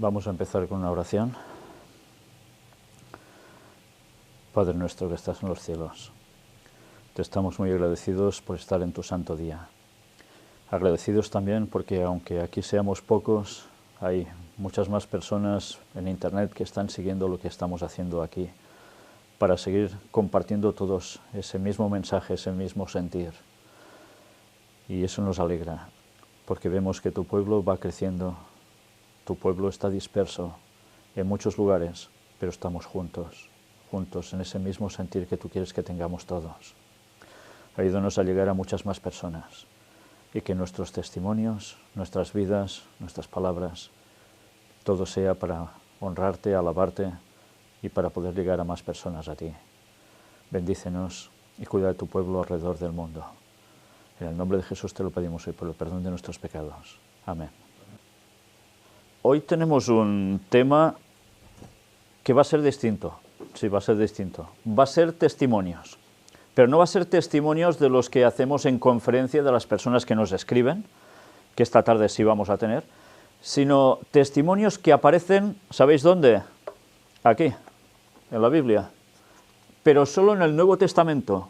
Vamos a empezar con una oración. Padre nuestro que estás en los cielos, te estamos muy agradecidos por estar en tu santo día. Agradecidos también porque aunque aquí seamos pocos, hay muchas más personas en internet que están siguiendo lo que estamos haciendo aquí, para seguir compartiendo todos ese mismo mensaje, ese mismo sentir. Y eso nos alegra, porque vemos que tu pueblo va creciendo, tu pueblo está disperso en muchos lugares, pero estamos juntos en ese mismo sentir que tú quieres que tengamos todos. Ayúdanos a llegar a muchas más personas y que nuestros testimonios, nuestras vidas, nuestras palabras, todo sea para honrarte, alabarte y para poder llegar a más personas a ti. Bendícenos y cuida de tu pueblo alrededor del mundo. En el nombre de Jesús te lo pedimos hoy por el perdón de nuestros pecados. Amén. Hoy tenemos un tema que va a ser distinto. Sí, va a ser distinto. Va a ser testimonios. Pero no va a ser testimonios de los que hacemos en conferencia de las personas que nos escriben, que esta tarde sí vamos a tener, sino testimonios que aparecen, ¿sabéis dónde? Aquí, en la Biblia. Pero solo en el Nuevo Testamento.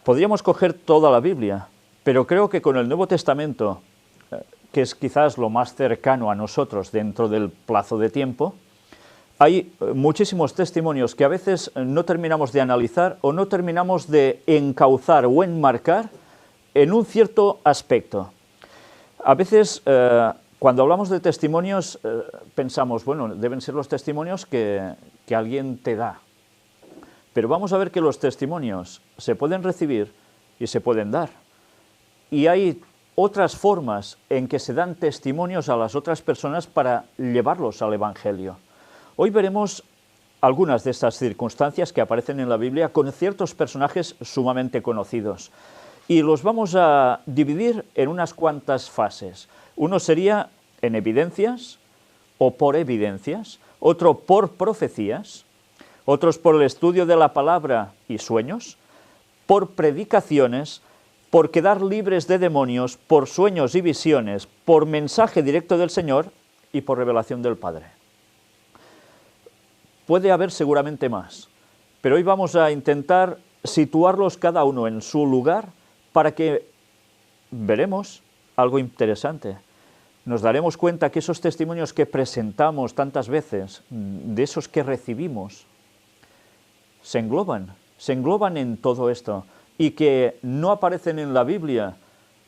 Podríamos coger toda la Biblia, pero creo que con el Nuevo Testamento, que es quizás lo más cercano a nosotros dentro del plazo de tiempo, hay muchísimos testimonios que a veces no terminamos de analizar o no terminamos de encauzar o enmarcar en un cierto aspecto. A veces, cuando hablamos de testimonios, pensamos, bueno, deben ser los testimonios que alguien te da. Pero vamos a ver que los testimonios se pueden recibir y se pueden dar. Y hay otras formas en que se dan testimonios a las otras personas para llevarlos al Evangelio. Hoy veremos algunas de estas circunstancias que aparecen en la Biblia con ciertos personajes sumamente conocidos. Y los vamos a dividir en unas cuantas fases. Uno sería en evidencias o por evidencias, otro por profecías, otros por el estudio de la palabra y sueños, por predicaciones, por quedar libres de demonios, por sueños y visiones, por mensaje directo del Señor y por revelación del Padre. Puede haber seguramente más, pero hoy vamos a intentar situarlos cada uno en su lugar para que veremos algo interesante. Nos daremos cuenta que esos testimonios que presentamos tantas veces, de esos que recibimos, se engloban en todo esto y que no aparecen en la Biblia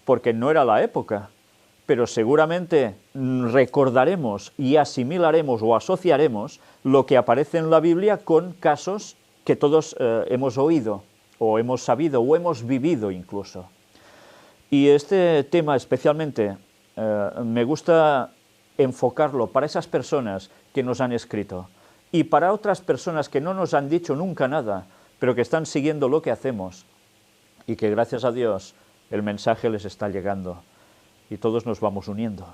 porque no era la época, pero seguramente recordaremos y asimilaremos o asociaremos lo que aparece en la Biblia con casos que todos hemos oído o hemos sabido o hemos vivido incluso. Y este tema especialmente me gusta enfocarlo para esas personas que nos han escrito y para otras personas que no nos han dicho nunca nada, pero que están siguiendo lo que hacemos y que gracias a Dios el mensaje les está llegando y todos nos vamos uniendo.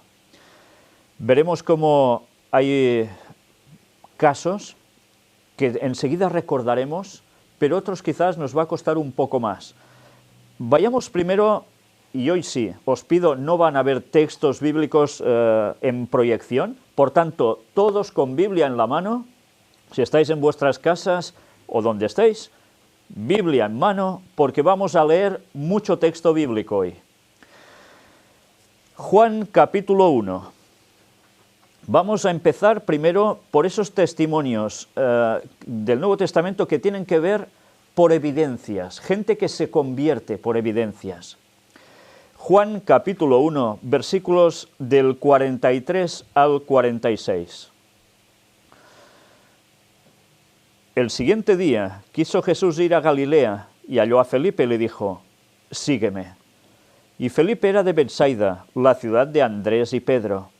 Veremos cómo hay casos que enseguida recordaremos, pero otros quizás nos va a costar un poco más. Vayamos primero, y hoy sí, os pido, no van a haber textos bíblicos en proyección, por tanto, todos con Biblia en la mano, si estáis en vuestras casas o donde estéis, Biblia en mano, porque vamos a leer mucho texto bíblico hoy. Juan capítulo 1. Vamos a empezar primero por esos testimonios del Nuevo Testamento que tienen que ver por evidencias, gente que se convierte por evidencias. Juan capítulo 1, versículos del 43 al 46. El siguiente día quiso Jesús ir a Galilea y halló a Felipe y le dijo, «Sígueme». Y Felipe era de Betsaida, la ciudad de Andrés y Pedro.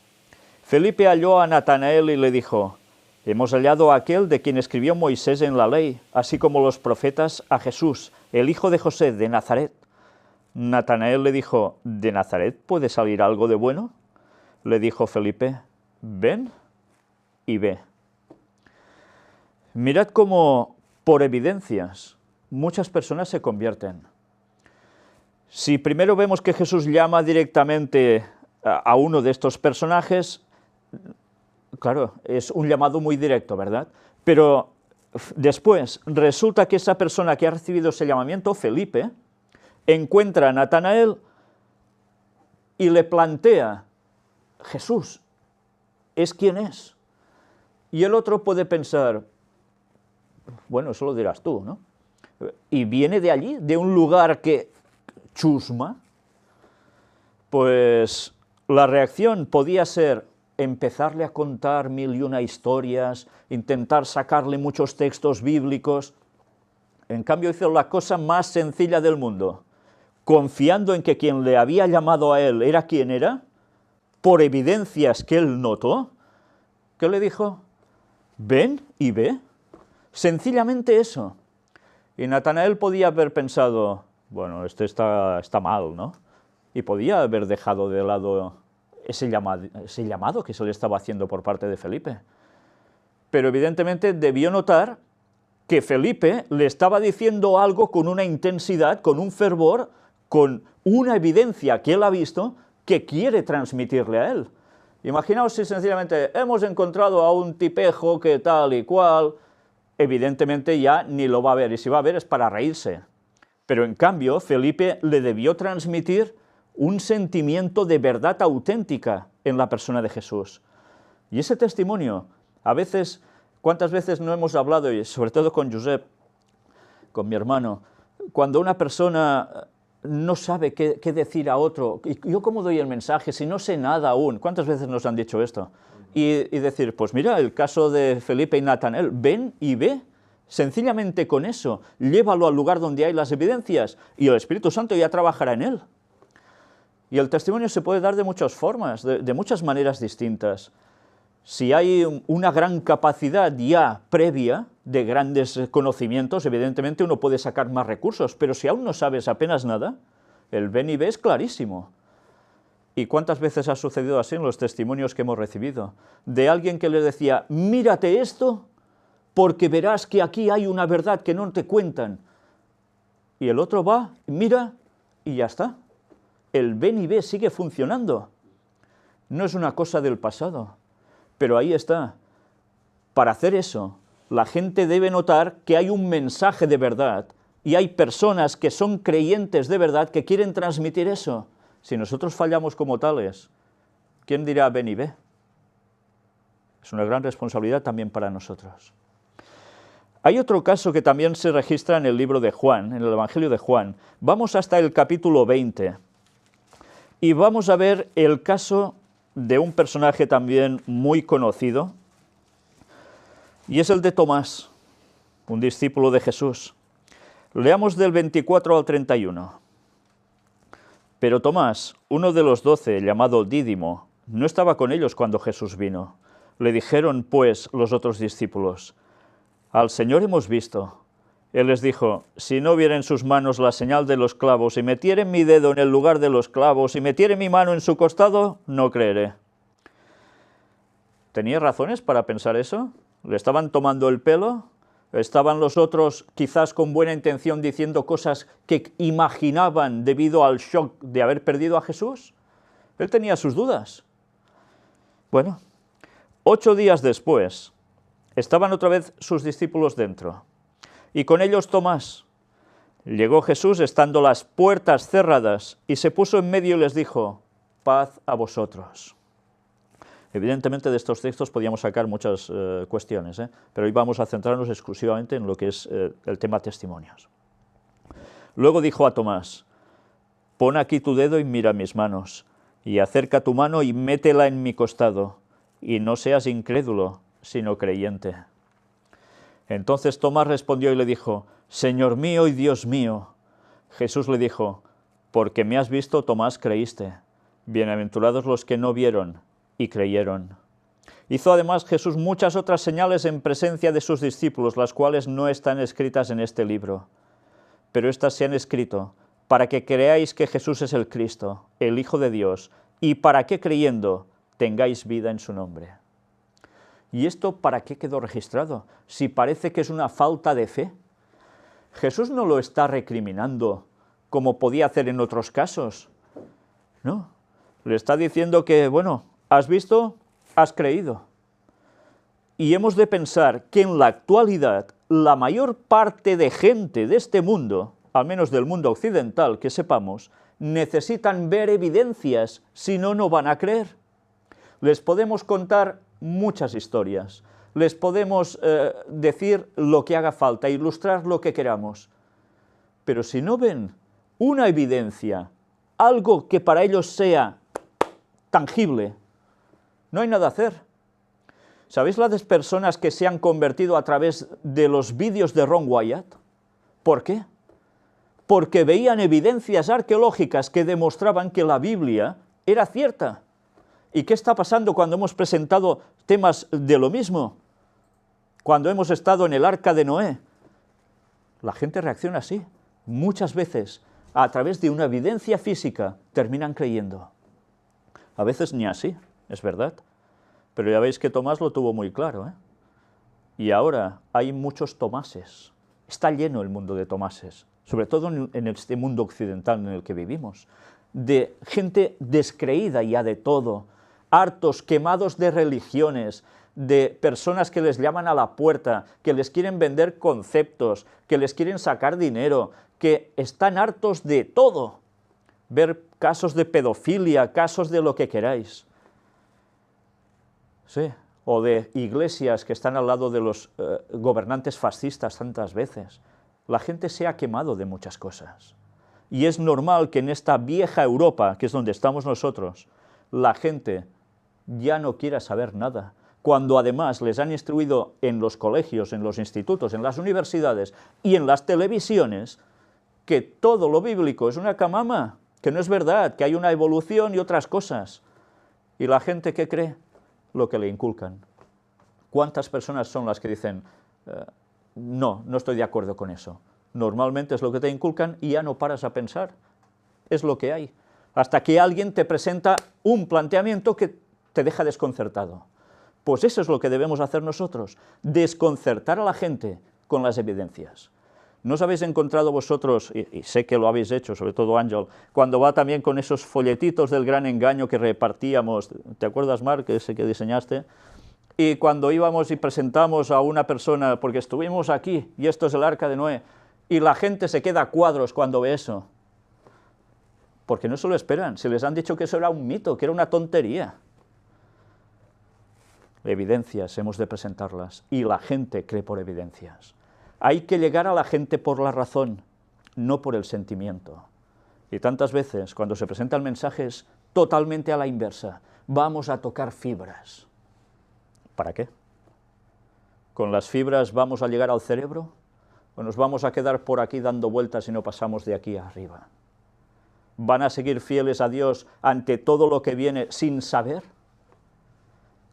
Felipe halló a Natanael y le dijo, «Hemos hallado a aquel de quien escribió Moisés en la ley, así como los profetas, a Jesús, el hijo de José de Nazaret». Natanael le dijo, «¿De Nazaret puede salir algo de bueno?». Le dijo Felipe, «Ven y ve». Mirad cómo, por evidencias, muchas personas se convierten. Si primero vemos que Jesús llama directamente a uno de estos personajes, claro, es un llamado muy directo, ¿verdad? Pero después resulta que esa persona que ha recibido ese llamamiento, Felipe, encuentra a Natanael y le plantea: Jesús es quien es. Y el otro puede pensar: bueno, eso lo dirás tú, ¿no? Y viene de allí, de un lugar que chusma. Pues la reacción podía ser empezarle a contar mil y una historias, intentar sacarle muchos textos bíblicos. En cambio hizo la cosa más sencilla del mundo, confiando en que quien le había llamado a él era quien era, por evidencias que él notó. ¿Qué le dijo? Ven y ve. Sencillamente eso. Y Natanael podía haber pensado: bueno, este está mal, ¿no? Y podía haber dejado de lado ese llamado que se le estaba haciendo por parte de Felipe. Pero evidentemente debió notar que Felipe le estaba diciendo algo con una intensidad, con un fervor, con una evidencia que él ha visto, que quiere transmitirle a él. Imaginaos si sencillamente hemos encontrado a un tipejo que tal y cual, evidentemente ya ni lo va a ver, y si va a ver es para reírse. Pero en cambio Felipe le debió transmitir un sentimiento de verdad auténtica en la persona de Jesús. Y ese testimonio, a veces, ¿cuántas veces no hemos hablado, y sobre todo con Josep, con mi hermano, cuando una persona no sabe qué decir a otro, y yo cómo doy el mensaje si no sé nada aún? ¿Cuántas veces nos han dicho esto? Y decir: pues mira, el caso de Felipe y Natanael, ven y ve. Sencillamente con eso, llévalo al lugar donde hay las evidencias y el Espíritu Santo ya trabajará en él. Y el testimonio se puede dar de muchas formas, de muchas maneras distintas. Si hay una gran capacidad ya previa de grandes conocimientos, evidentemente uno puede sacar más recursos, pero si aún no sabes apenas nada, el ven y ve es clarísimo. ¿Y cuántas veces ha sucedido así en los testimonios que hemos recibido? De alguien que les decía: mírate esto, porque verás que aquí hay una verdad que no te cuentan. Y el otro va, mira, y ya está. El ven y ve sigue funcionando. No es una cosa del pasado, pero ahí está. Para hacer eso, la gente debe notar que hay un mensaje de verdad y hay personas que son creyentes de verdad que quieren transmitir eso. Si nosotros fallamos como tales, ¿quién dirá ven y ve? Es una gran responsabilidad también para nosotros. Hay otro caso que también se registra en el libro de Juan, en el Evangelio de Juan. Vamos hasta el capítulo 20 y vamos a ver el caso de un personaje también muy conocido, y es el de Tomás, un discípulo de Jesús. Leamos del 24 al 31. Pero Tomás, uno de los 12, llamado Dídimo, no estaba con ellos cuando Jesús vino. Le dijeron, pues, los otros discípulos: al Señor hemos visto. Él les dijo: si no viera en sus manos la señal de los clavos, y metiere mi dedo en el lugar de los clavos, y metiere mi mano en su costado, no creeré. ¿Tenía razones para pensar eso? ¿Le estaban tomando el pelo? ¿Estaban los otros quizás con buena intención diciendo cosas que imaginaban debido al shock de haber perdido a Jesús? Él tenía sus dudas. Bueno, 8 días después, estaban otra vez sus discípulos dentro, y con ellos Tomás. Llegó Jesús estando las puertas cerradas, y se puso en medio y les dijo: paz a vosotros. Evidentemente de estos textos podíamos sacar muchas cuestiones, pero hoy vamos a centrarnos exclusivamente en lo que es el tema testimonios. Luego dijo a Tomás: pon aquí tu dedo y mira mis manos, y acerca tu mano y métela en mi costado, y no seas incrédulo, sino creyente. Entonces Tomás respondió y le dijo: Señor mío y Dios mío. Jesús le dijo: porque me has visto, Tomás, creíste. Bienaventurados los que no vieron y creyeron. Hizo además Jesús muchas otras señales en presencia de sus discípulos, las cuales no están escritas en este libro. Pero estas se han escrito para que creáis que Jesús es el Cristo, el Hijo de Dios, y para que creyendo tengáis vida en su nombre. ¿Y esto para qué quedó registrado? Si parece que es una falta de fe. Jesús no lo está recriminando como podía hacer en otros casos. No, le está diciendo que, bueno, has visto, has creído. Y hemos de pensar que en la actualidad la mayor parte de gente de este mundo, al menos del mundo occidental, que sepamos, necesitan ver evidencias, si no, no van a creer. Les podemos contar muchas historias, les podemos decir lo que haga falta, ilustrar lo que queramos, pero si no ven una evidencia, algo que para ellos sea tangible, no hay nada a hacer. ¿Sabéis las personas que se han convertido a través de los vídeos de Ron Wyatt? ¿Por qué? Porque veían evidencias arqueológicas que demostraban que la Biblia era cierta. ¿Y qué está pasando cuando hemos presentado temas de lo mismo? Cuando hemos estado en el Arca de Noé. La gente reacciona así. Muchas veces, a través de una evidencia física, terminan creyendo. A veces ni así, es verdad. Pero ya veis que Tomás lo tuvo muy claro, ¿eh? Y ahora hay muchos Tomases. Está lleno el mundo de Tomases, sobre todo en este mundo occidental en el que vivimos, de gente descreída ya de todo, hartos, quemados de religiones, de personas que les llaman a la puerta, que les quieren vender conceptos, que les quieren sacar dinero, que están hartos de todo. Ver casos de pedofilia, casos de lo que queráis. Sí, o de iglesias que están al lado de los gobernantes fascistas tantas veces. La gente se ha quemado de muchas cosas. Y es normal que en esta vieja Europa, que es donde estamos nosotros, la gente ya no quiera saber nada, cuando además les han instruido en los colegios, en los institutos, en las universidades y en las televisiones, que todo lo bíblico es una camama, que no es verdad, que hay una evolución y otras cosas. ¿Y la gente qué cree? Lo que le inculcan. ¿Cuántas personas son las que dicen, no estoy de acuerdo con eso? Normalmente es lo que te inculcan y ya no paras a pensar. Es lo que hay. Hasta que alguien te presenta un planteamiento que te deja desconcertado. Pues eso es lo que debemos hacer nosotros, desconcertar a la gente con las evidencias. ¿No os habéis encontrado vosotros, y sé que lo habéis hecho, sobre todo Ángel, cuando va también con esos folletitos del gran engaño que repartíamos, ¿te acuerdas, Marc, ese que diseñaste? Y cuando íbamos y presentamos a una persona, porque estuvimos aquí, y esto es el Arca de Noé, y la gente se queda a cuadros cuando ve eso, porque no se lo esperan, se les han dicho que eso era un mito, que era una tontería. Evidencias hemos de presentarlas, y la gente cree por evidencias. Hay que llegar a la gente por la razón, no por el sentimiento. Y tantas veces, cuando se presenta el mensaje, es totalmente a la inversa. Vamos a tocar fibras. ¿Para qué? ¿Con las fibras vamos a llegar al cerebro? ¿O nos vamos a quedar por aquí dando vueltas y no pasamos de aquí arriba? ¿Van a seguir fieles a Dios ante todo lo que viene sin saber?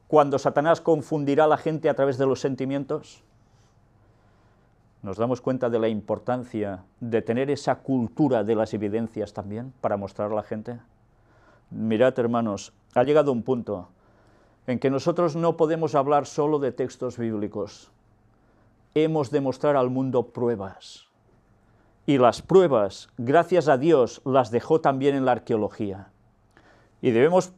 Cuando Satanás confundirá a la gente a través de los sentimientos, ¿nos damos cuenta de la importancia de tener esa cultura de las evidencias también para mostrar a la gente? Mirad, hermanos, ha llegado un punto en que nosotros no podemos hablar solo de textos bíblicos. Hemos de mostrar al mundo pruebas. Y las pruebas, gracias a Dios, las dejó también en la arqueología. Y debemos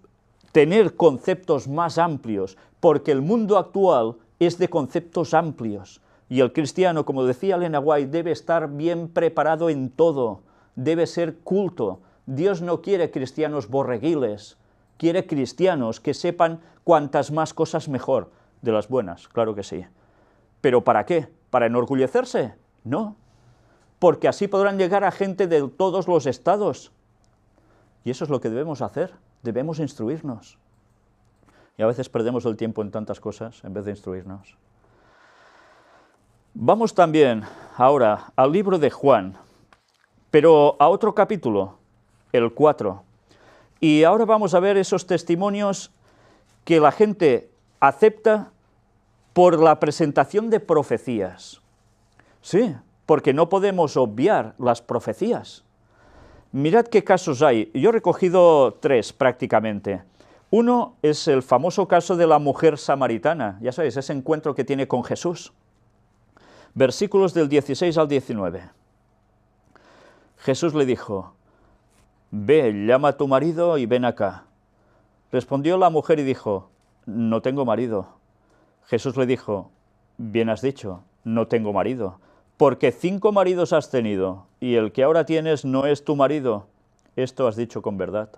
tener conceptos más amplios, porque el mundo actual es de conceptos amplios. Y el cristiano, como decía Elena White, debe estar bien preparado en todo, debe ser culto. Dios no quiere cristianos borreguiles, quiere cristianos que sepan cuantas más cosas mejor, de las buenas, claro que sí. ¿Pero para qué? ¿Para enorgullecerse? No, porque así podrán llegar a gente de todos los estados. Y eso es lo que debemos hacer, debemos instruirnos. Y a veces perdemos el tiempo en tantas cosas en vez de instruirnos. Vamos también ahora al libro de Juan, pero a otro capítulo, el 4. Y ahora vamos a ver esos testimonios que la gente acepta por la presentación de profecías. Sí, porque no podemos obviar las profecías. Mirad qué casos hay. Yo he recogido 3 prácticamente. Uno es el famoso caso de la mujer samaritana, ya sabéis, ese encuentro que tiene con Jesús. Versículos del 16 al 19. Jesús le dijo, ve, llama a tu marido y ven acá. Respondió la mujer y dijo, no tengo marido. Jesús le dijo, bien has dicho, no tengo marido, porque 5 maridos has tenido, y el que ahora tienes no es tu marido. Esto has dicho con verdad.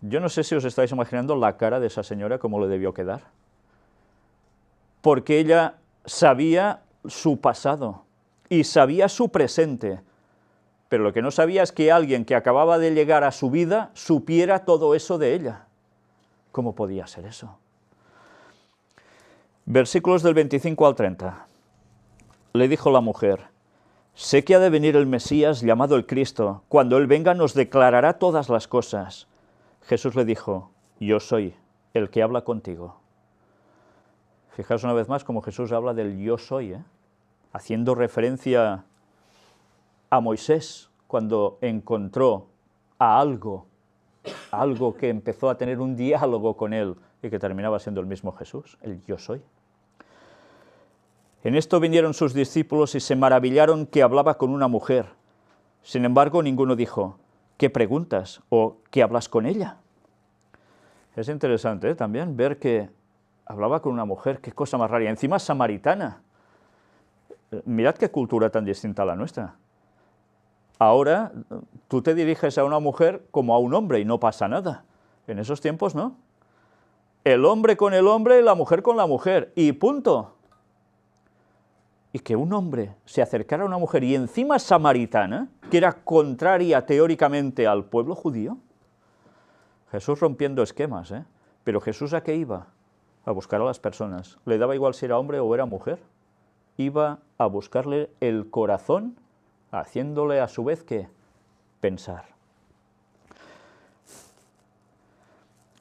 Yo no sé si os estáis imaginando la cara de esa señora, cómo le debió quedar. Porque ella sabía su pasado y sabía su presente, pero lo que no sabía es que alguien que acababa de llegar a su vida supiera todo eso de ella. ¿Cómo podía ser eso? Versículos del 25 al 30. Le dijo la mujer, sé que ha de venir el Mesías llamado el Cristo. Cuando Él venga nos declarará todas las cosas. Jesús le dijo, yo soy el que habla contigo. Fijaos una vez más cómo Jesús habla del yo soy, haciendo referencia a Moisés cuando encontró a algo que empezó a tener un diálogo con él y que terminaba siendo el mismo Jesús, el yo soy. En esto vinieron sus discípulos y se maravillaron que hablaba con una mujer. Sin embargo, ninguno dijo, ¿qué preguntas? ¿O qué hablas con ella? Es interesante también ver que hablaba con una mujer, qué cosa más rara, y encima samaritana. Mirad qué cultura tan distinta a la nuestra. Ahora tú te diriges a una mujer como a un hombre y no pasa nada. En esos tiempos no. El hombre con el hombre y la mujer con la mujer, y punto. Y que un hombre se acercara a una mujer y encima samaritana, que era contraria teóricamente al pueblo judío. Jesús rompiendo esquemas, Pero Jesús, ¿a qué iba? A buscar a las personas. Le daba igual si era hombre o era mujer. Iba a buscarle el corazón, haciéndole a su vez ¿qué? Pensar.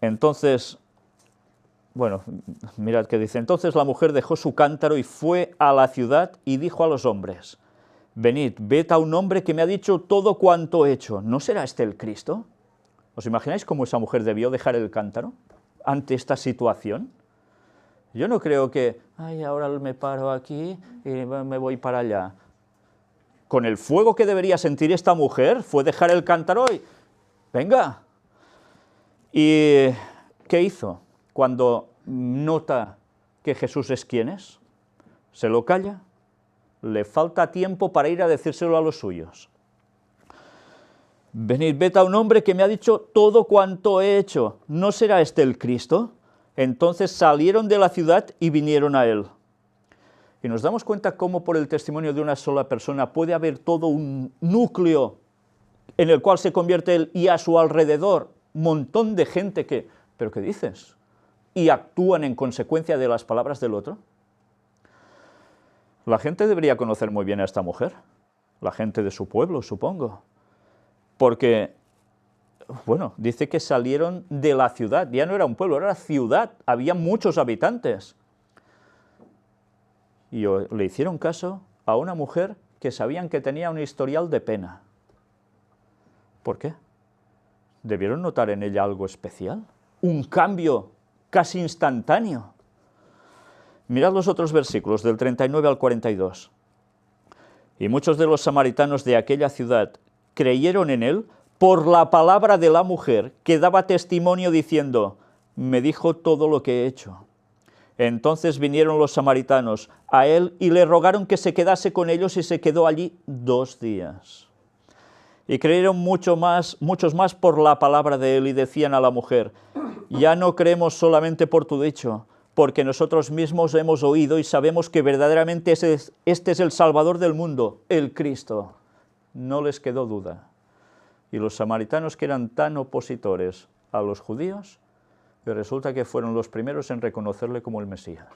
Entonces, bueno, mirad qué dice. Entonces la mujer dejó su cántaro y fue a la ciudad y dijo a los hombres, venid, ved a un hombre que me ha dicho todo cuanto he hecho. ¿No será este el Cristo? ¿Os imagináis cómo esa mujer debió dejar el cántaro ante esta situación? Yo no creo que, ay, ahora me paro aquí y me voy para allá. Con el fuego que debería sentir esta mujer, fue dejar el cántaro y, venga. ¿Y qué hizo cuando nota que Jesús es quien es? Se lo calla, le falta tiempo para ir a decírselo a los suyos. Venid, ved a un hombre que me ha dicho todo cuanto he hecho. ¿No será este el Cristo? Entonces salieron de la ciudad y vinieron a él. Y nos damos cuenta cómo por el testimonio de una sola persona puede haber todo un núcleo en el cual se convierte él y a su alrededor un montón de gente que, ¿pero qué dices? Y actúan en consecuencia de las palabras del otro. La gente debería conocer muy bien a esta mujer, la gente de su pueblo, supongo. Porque, bueno, dice que salieron de la ciudad, ya no era un pueblo, era la ciudad, había muchos habitantes. Y le hicieron caso a una mujer que sabían que tenía un historial de pena. ¿Por qué? ¿Debieron notar en ella algo especial? ¿Un cambio casi instantáneo? Mirad los otros versículos, del 39 al 42. Y muchos de los samaritanos de aquella ciudad creyeron en él por la palabra de la mujer, que daba testimonio diciendo, me dijo todo lo que he hecho. Entonces vinieron los samaritanos a él y le rogaron que se quedase con ellos y se quedó allí 2 días. Y creyeron muchos más por la palabra de él y decían a la mujer, ya no creemos solamente por tu dicho, porque nosotros mismos hemos oído y sabemos que verdaderamente este es el Salvador del mundo, el Cristo. No les quedó duda. Y los samaritanos, que eran tan opositores a los judíos, y resulta que fueron los primeros en reconocerle como el Mesías.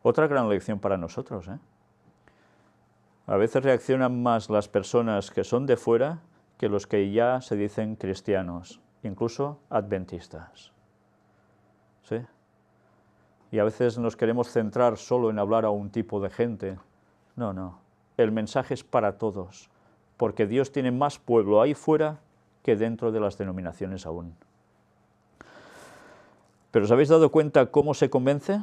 Otra gran lección para nosotros, A veces reaccionan más las personas que son de fuera que los que ya se dicen cristianos, incluso adventistas. ¿Sí? Y a veces nos queremos centrar solo en hablar a un tipo de gente. No, no. El mensaje es para todos, porque Dios tiene más pueblo ahí fuera que dentro de las denominaciones aún. ¿Pero os habéis dado cuenta cómo se convence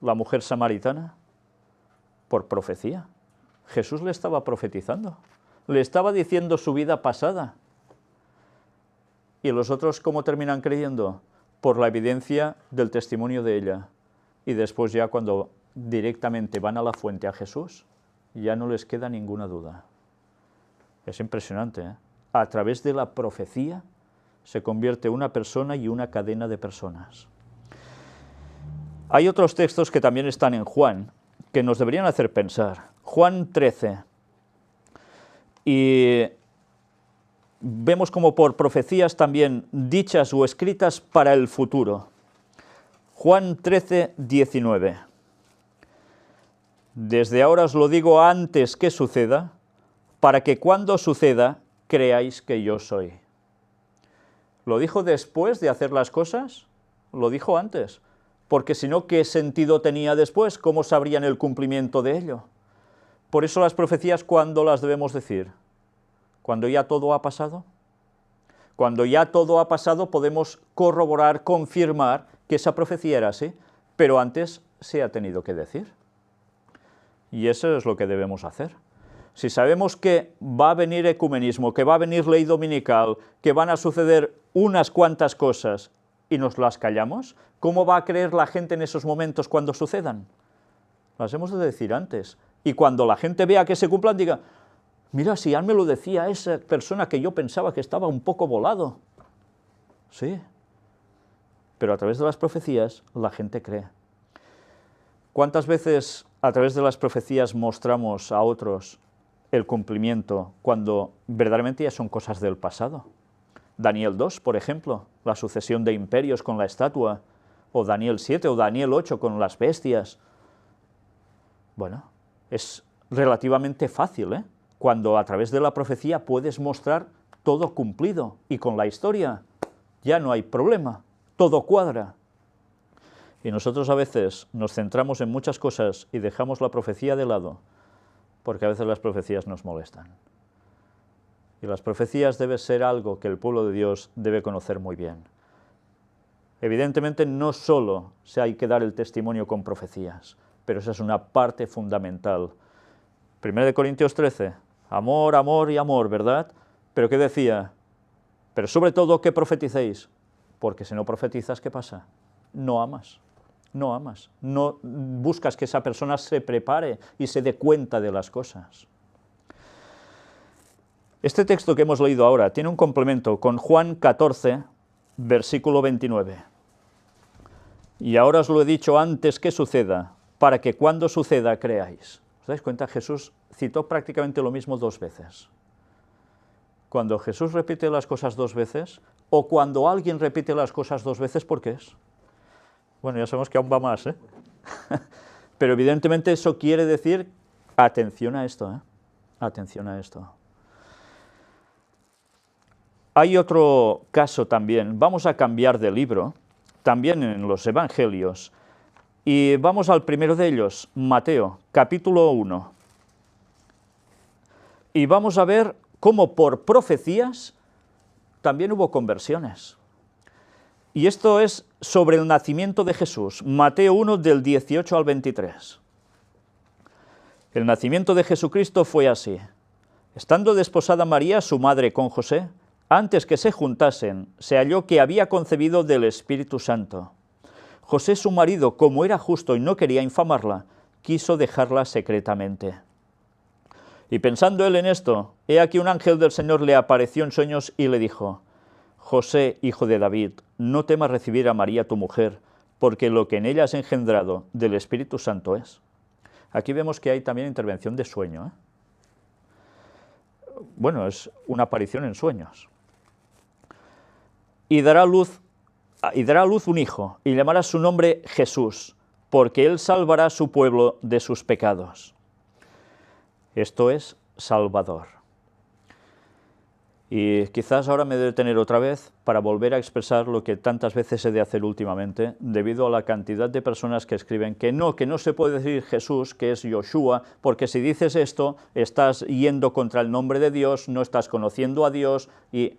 la mujer samaritana? Por profecía. Jesús le estaba profetizando, le estaba diciendo su vida pasada. ¿Y los otros cómo terminan creyendo? por la evidencia del testimonio de ella. Y después ya cuando directamente van a la fuente a Jesús, ya no les queda ninguna duda. Es impresionante, ¿eh? A través de la profecía se convierte una persona y una cadena de personas. Hay otros textos que también están en Juan, que nos deberían hacer pensar. Juan 13. Y vemos como por profecías también dichas o escritas para el futuro. Juan 13, 19. Desde ahora os lo digo antes que suceda, para que cuando suceda creáis que yo soy. ¿Lo dijo después de hacer las cosas? Lo dijo antes. Porque si no, ¿qué sentido tenía después? ¿Cómo sabrían el cumplimiento de ello? Por eso las profecías, ¿cuándo las debemos decir? ¿Cuando ya todo ha pasado? Cuando ya todo ha pasado podemos corroborar, confirmar que esa profecía era así, pero antes se ha tenido que decir. Y eso es lo que debemos hacer. Si sabemos que va a venir ecumenismo, que va a venir ley dominical, que van a suceder unas cuantas cosas y nos las callamos, ¿cómo va a creer la gente en esos momentos cuando sucedan? Las hemos de decir antes. Y cuando la gente vea que se cumplan, diga, mira, si ya me lo decía esa persona que yo pensaba que estaba un poco volado. Sí, pero a través de las profecías la gente cree. ¿Cuántas veces a través de las profecías mostramos a otros el cumplimiento cuando verdaderamente ya son cosas del pasado? Daniel 2, por ejemplo, la sucesión de imperios con la estatua, o Daniel 7 o Daniel 8 con las bestias. Bueno, es relativamente fácil, ¿eh? Cuando a través de la profecía puedes mostrar todo cumplido, y con la historia ya no hay problema, todo cuadra. Y nosotros a veces nos centramos en muchas cosas y dejamos la profecía de lado, porque a veces las profecías nos molestan. Y las profecías deben ser algo que el pueblo de Dios debe conocer muy bien. Evidentemente no solo se hay que dar el testimonio con profecías, pero esa es una parte fundamental. 1 Corintios 13, amor, amor y amor, ¿verdad? Pero ¿qué decía? Pero sobre todo que profeticéis, porque si no profetizas, ¿qué pasa? No amas, no amas, no buscas que esa persona se prepare y se dé cuenta de las cosas. Este texto que hemos leído ahora tiene un complemento con Juan 14, versículo 29. Y ahora os lo he dicho antes que suceda, para que cuando suceda creáis. ¿Os dais cuenta? Jesús citó prácticamente lo mismo dos veces. Cuando Jesús repite las cosas dos veces, o cuando alguien repite las cosas dos veces, ¿por qué es? Bueno, ya sabemos que aún va más, ¿eh? Pero evidentemente eso quiere decir, atención a esto, ¿eh? Atención a esto. Hay otro caso también, vamos a cambiar de libro, también en los Evangelios, y vamos al primero de ellos, Mateo, capítulo 1. Y vamos a ver cómo por profecías también hubo conversiones. Y esto es sobre el nacimiento de Jesús, Mateo 1 del 18 al 23. El nacimiento de Jesucristo fue así. Estando desposada María, su madre, con José, antes que se juntasen, se halló que había concebido del Espíritu Santo. José, su marido, como era justo y no quería infamarla, quiso dejarla secretamente. Y pensando él en esto, he aquí un ángel del Señor le apareció en sueños y le dijo, José, hijo de David, no temas recibir a María tu mujer, porque lo que en ella has engendrado del Espíritu Santo es. Aquí vemos que hay también intervención de sueño, ¿eh? Bueno, es una aparición en sueños. Y dará a luz un hijo, y llamará su nombre Jesús, porque él salvará a su pueblo de sus pecados. Esto es Salvador. Y quizás ahora me debe detener otra vez para volver a expresar lo que tantas veces he de hacer últimamente, debido a la cantidad de personas que escriben que no se puede decir Jesús, que es Yoshua, porque si dices esto, estás yendo contra el nombre de Dios, no estás conociendo a Dios, y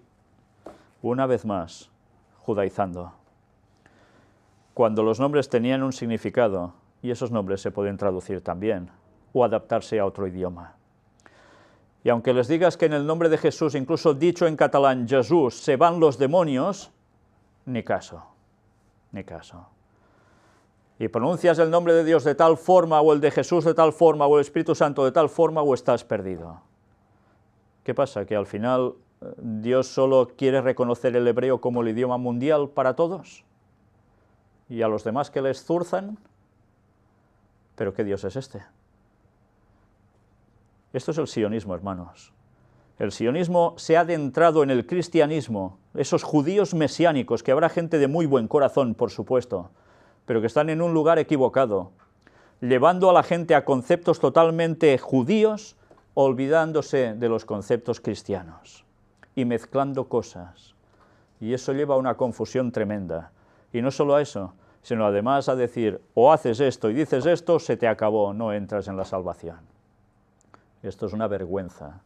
una vez más, judaizando. Cuando los nombres tenían un significado, y esos nombres se pueden traducir también, o adaptarse a otro idioma. Y aunque les digas que en el nombre de Jesús, incluso dicho en catalán, Jesús, se van los demonios, ni caso. ni caso. Y pronuncias el nombre de Dios de tal forma, o el de Jesús de tal forma, o el Espíritu Santo de tal forma, o estás perdido. ¿Qué pasa? Que al final Dios solo quiere reconocer el hebreo como el idioma mundial para todos, y a los demás que les zurzan. ¿Pero qué Dios es este? Esto es el sionismo, hermanos. El sionismo se ha adentrado en el cristianismo, esos judíos mesiánicos, que habrá gente de muy buen corazón, por supuesto, pero que están en un lugar equivocado, llevando a la gente a conceptos totalmente judíos, olvidándose de los conceptos cristianos y mezclando cosas. Y eso lleva a una confusión tremenda. Y no solo a eso, sino además a decir, o haces esto y dices esto, se te acabó, no entras en la salvación. Esto es una vergüenza.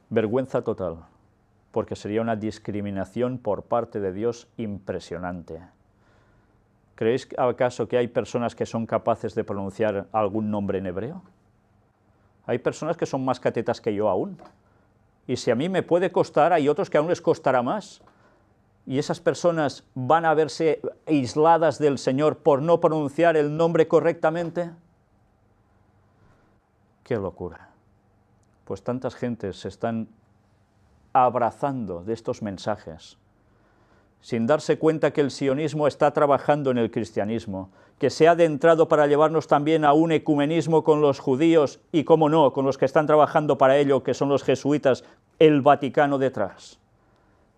Vergüenza total, porque sería una discriminación por parte de Dios impresionante. ¿Creéis acaso que hay personas que son capaces de pronunciar algún nombre en hebreo? Hay personas que son más catetas que yo aún. Y si a mí me puede costar, hay otros que aún les costará más. Y esas personas van a verse aisladas del Señor por no pronunciar el nombre correctamente. ¡Qué locura! Pues tantas gentes se están abrazando de estos mensajes, sin darse cuenta que el sionismo está trabajando en el cristianismo, que se ha adentrado para llevarnos también a un ecumenismo con los judíos y, cómo no, con los que están trabajando para ello, que son los jesuitas, el Vaticano detrás.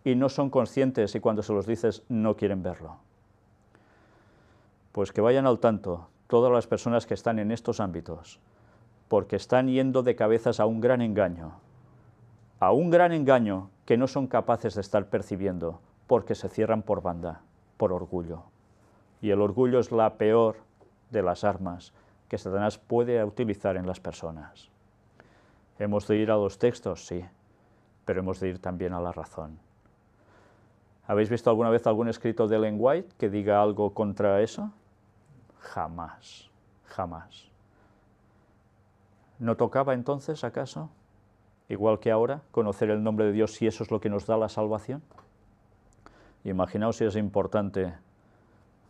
Y no son conscientes, y cuando se los dices no quieren verlo. Pues que vayan al tanto todas las personas que están en estos ámbitos, porque están yendo de cabezas a un gran engaño que no son capaces de estar percibiendo, porque se cierran por banda, por orgullo. Y el orgullo es la peor de las armas que Satanás puede utilizar en las personas. ¿Hemos de ir a los textos? Sí, pero hemos de ir también a la razón. ¿Habéis visto alguna vez algún escrito de Ellen White que diga algo contra eso? Jamás, jamás. ¿No tocaba entonces, acaso, igual que ahora, conocer el nombre de Dios si eso es lo que nos da la salvación? Imaginaos si es importante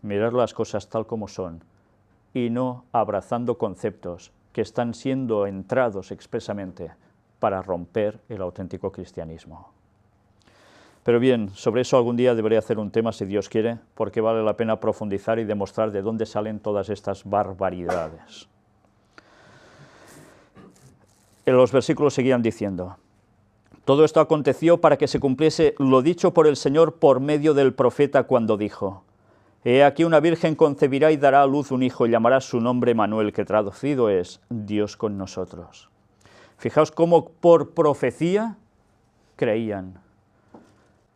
mirar las cosas tal como son y no abrazando conceptos que están siendo entrados expresamente para romper el auténtico cristianismo. Pero bien, sobre eso algún día deberé hacer un tema, si Dios quiere, porque vale la pena profundizar y demostrar de dónde salen todas estas barbaridades. Los versículos seguían diciendo: todo esto aconteció para que se cumpliese lo dicho por el Señor por medio del profeta cuando dijo: he aquí una virgen concebirá y dará a luz un hijo y llamará su nombre Manuel, que traducido es Dios con nosotros. Fijaos cómo por profecía creían.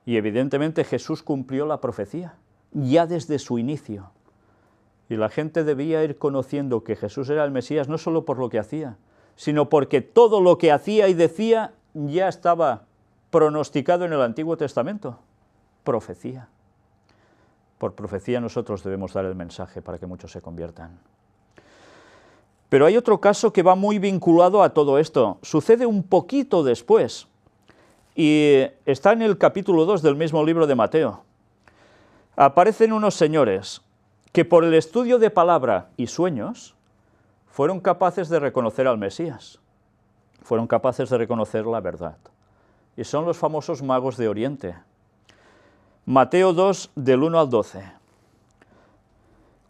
Y evidentemente Jesús cumplió la profecía, ya desde su inicio. Y la gente debía ir conociendo que Jesús era el Mesías no solo por lo que hacía, sino porque todo lo que hacía y decía ya estaba pronosticado en el Antiguo Testamento. Profecía. Por profecía nosotros debemos dar el mensaje para que muchos se conviertan. Pero hay otro caso que va muy vinculado a todo esto. Sucede un poquito después. Y está en el capítulo 2 del mismo libro de Mateo. Aparecen unos señores que por el estudio de palabra y sueños fueron capaces de reconocer al Mesías, fueron capaces de reconocer la verdad. Y son los famosos magos de Oriente. Mateo 2, del 1 al 12.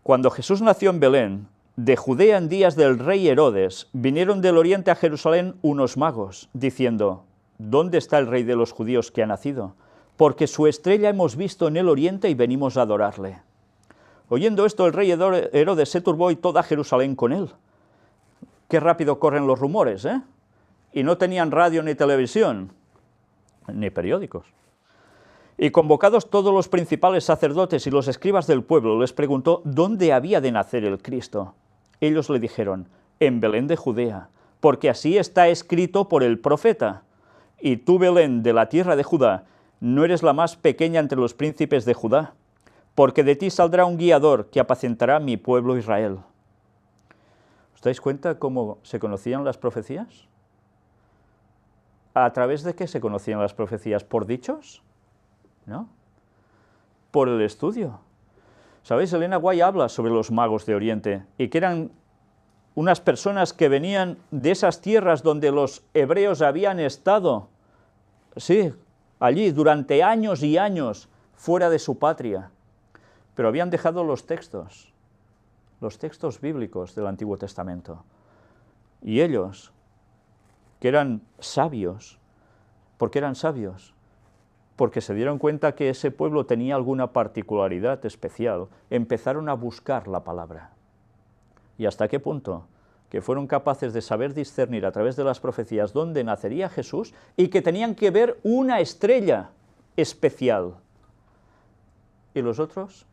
Cuando Jesús nació en Belén, de Judea en días del rey Herodes, vinieron del oriente a Jerusalén unos magos, diciendo: ¿dónde está el rey de los judíos que ha nacido? Porque su estrella hemos visto en el oriente y venimos a adorarle. Oyendo esto, el rey Herodes se turbó y toda Jerusalén con él. Qué rápido corren los rumores, ¿eh? Y no tenían radio ni televisión, ni periódicos. Y convocados todos los principales sacerdotes y los escribas del pueblo, les preguntó dónde había de nacer el Cristo. Ellos le dijeron: en Belén de Judea, porque así está escrito por el profeta. Y tú, Belén, de la tierra de Judá, no eres la más pequeña entre los príncipes de Judá, porque de ti saldrá un guiador que apacentará mi pueblo Israel. ¿Os dais cuenta cómo se conocían las profecías? ¿A través de qué se conocían las profecías? ¿Por dichos? ¿No? Por el estudio. ¿Sabéis? Elena White habla sobre los magos de Oriente y que eran unas personas que venían de esas tierras donde los hebreos habían estado, sí, allí durante años y años, fuera de su patria, pero habían dejado los textos bíblicos del Antiguo Testamento. Y ellos, que eran sabios, ¿por qué eran sabios? Porque se dieron cuenta que ese pueblo tenía alguna particularidad especial, empezaron a buscar la palabra. ¿Y hasta qué punto? Que fueron capaces de saber discernir a través de las profecías dónde nacería Jesús y que tenían que ver una estrella especial. Y los otros,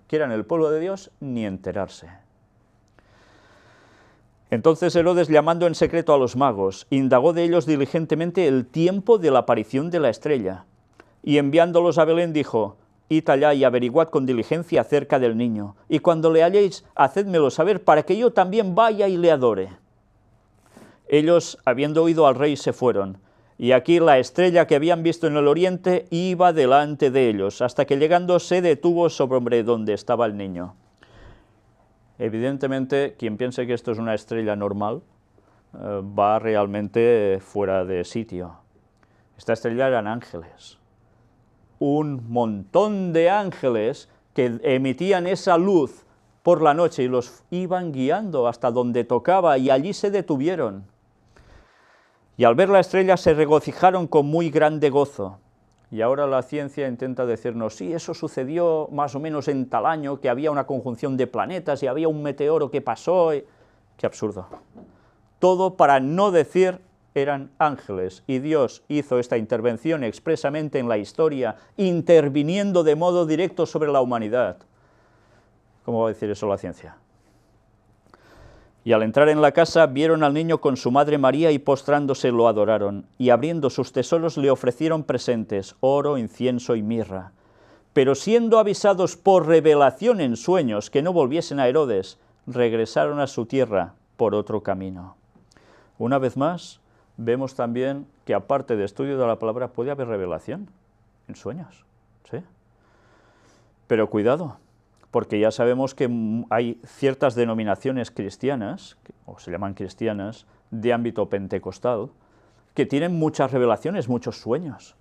que eran el pueblo de Dios, ni enterarse. Entonces Herodes, llamando en secreto a los magos, indagó de ellos diligentemente el tiempo de la aparición de la estrella, y enviándolos a Belén dijo: id allá y averiguad con diligencia acerca del niño, y cuando le halléis, hacédmelo saber, para que yo también vaya y le adore. Ellos, habiendo oído al rey, se fueron, y aquí la estrella que habían visto en el oriente iba delante de ellos, hasta que llegando se detuvo sobre donde estaba el niño. Evidentemente, quien piense que esto es una estrella normal, va realmente fuera de sitio. Esta estrella eran ángeles. Un montón de ángeles que emitían esa luz por la noche y los iban guiando hasta donde tocaba, y allí se detuvieron. Y al ver la estrella se regocijaron con muy grande gozo. Y ahora la ciencia intenta decirnos, sí, eso sucedió más o menos en tal año, que había una conjunción de planetas y había un meteoro que pasó. ¡Qué absurdo! Todo para no decir eran ángeles, y Dios hizo esta intervención expresamente en la historia, interviniendo de modo directo sobre la humanidad. ¿Cómo va a decir eso la ciencia? Y al entrar en la casa vieron al niño con su madre María y postrándose lo adoraron, y abriendo sus tesoros le ofrecieron presentes, oro, incienso y mirra. Pero siendo avisados por revelación en sueños que no volviesen a Herodes, regresaron a su tierra por otro camino. Una vez más, vemos también que aparte de estudio de la palabra puede haber revelación en sueños, ¿sí? Pero cuidado, porque ya sabemos que hay ciertas denominaciones cristianas, o se llaman cristianas, de ámbito pentecostal, que tienen muchas revelaciones, muchos sueños,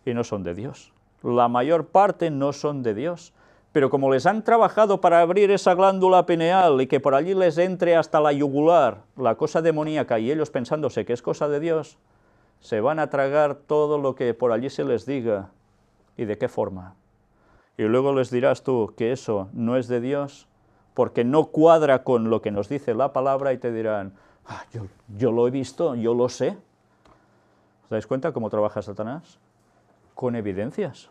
y no son de Dios. La mayor parte no son de Dios, pero como les han trabajado para abrir esa glándula pineal y que por allí les entre hasta la yugular la cosa demoníaca, y ellos pensándose que es cosa de Dios, se van a tragar todo lo que por allí se les diga. ¿Y de qué forma? Y luego les dirás tú que eso no es de Dios, porque no cuadra con lo que nos dice la palabra, y te dirán, yo lo he visto, yo lo sé. ¿Os dais cuenta cómo trabaja Satanás? Con evidencias.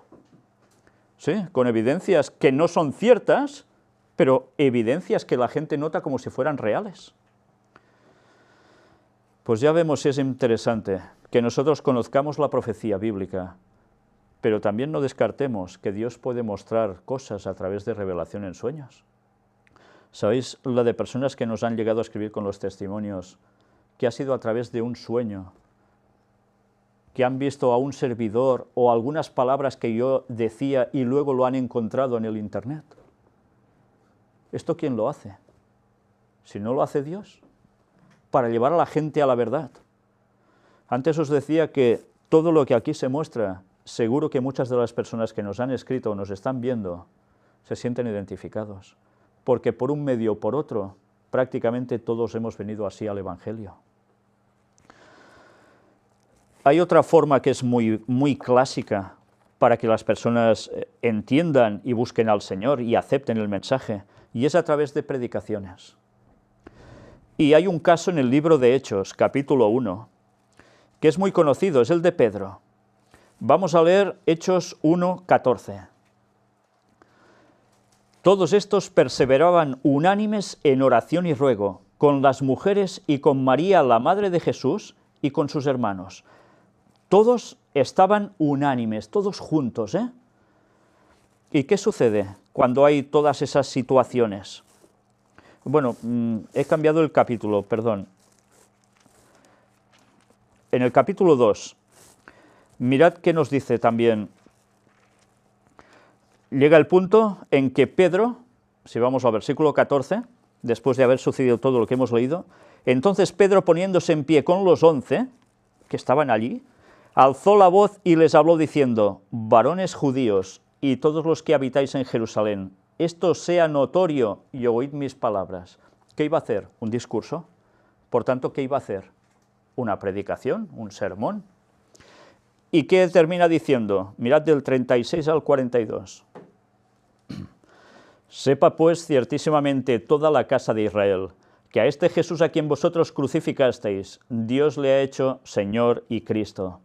Sí, con evidencias que no son ciertas, pero evidencias que la gente nota como si fueran reales. Pues ya vemos si es interesante que nosotros conozcamos la profecía bíblica, pero también no descartemos que Dios puede mostrar cosas a través de revelación en sueños. ¿Sabéis la de personas que nos han llegado a escribir con los testimonios que ha sido a través de un sueño, que han visto a un servidor o algunas palabras que yo decía y luego lo han encontrado en el internet? ¿Esto quién lo hace? Si no lo hace Dios, para llevar a la gente a la verdad. Antes os decía que todo lo que aquí se muestra, seguro que muchas de las personas que nos han escrito o nos están viendo se sienten identificados, porque por un medio o por otro, prácticamente todos hemos venido así al Evangelio. Hay otra forma que es muy clásica para que las personas entiendan y busquen al Señor y acepten el mensaje, y es a través de predicaciones. Y hay un caso en el libro de Hechos, capítulo 1, que es muy conocido, es el de Pedro. Vamos a leer Hechos 1:14. Todos estos perseveraban unánimes en oración y ruego, con las mujeres y con María, la madre de Jesús, y con sus hermanos. Todos estaban unánimes, todos juntos, ¿eh? ¿Y qué sucede cuando hay todas esas situaciones? Bueno, he cambiado el capítulo, perdón. En el capítulo 2, mirad qué nos dice también llega el punto en que Pedro, si vamos al versículo 14, después de haber sucedido todo lo que hemos leído, entonces Pedro, poniéndose en pie con los 11 que estaban allí, alzó la voz y les habló diciendo: varones judíos y todos los que habitáis en Jerusalén, esto sea notorio y oíd mis palabras. ¿Qué iba a hacer? Un discurso. Por tanto, ¿qué iba a hacer? Una predicación, un sermón. ¿Y qué termina diciendo? Mirad del 36 al 42. Sepa pues ciertísimamente toda la casa de Israel, que a este Jesús a quien vosotros crucificasteis, Dios le ha hecho Señor y Cristo.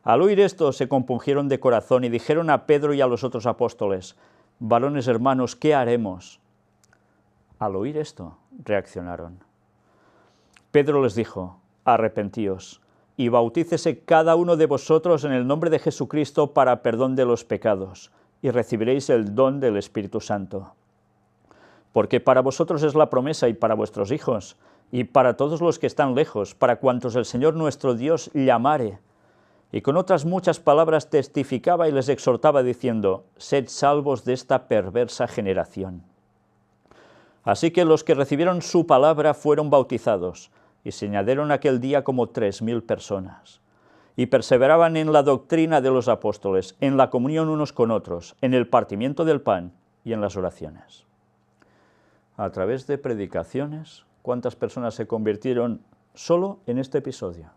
Al oír esto se compungieron de corazón y dijeron a Pedro y a los otros apóstoles: varones hermanos, ¿qué haremos? Al oír esto, reaccionaron. Pedro les dijo: arrepentíos y bautícese cada uno de vosotros en el nombre de Jesucristo para perdón de los pecados, y recibiréis el don del Espíritu Santo. Porque para vosotros es la promesa y para vuestros hijos, y para todos los que están lejos, para cuantos el Señor nuestro Dios llamare. Y con otras muchas palabras testificaba y les exhortaba diciendo: sed salvos de esta perversa generación. Así que los que recibieron su palabra fueron bautizados, y se añadieron aquel día como 3000 personas. Y perseveraban en la doctrina de los apóstoles, en la comunión unos con otros, en el partimiento del pan y en las oraciones. A través de predicaciones, ¿cuántas personas se convirtieron solo en este episodio?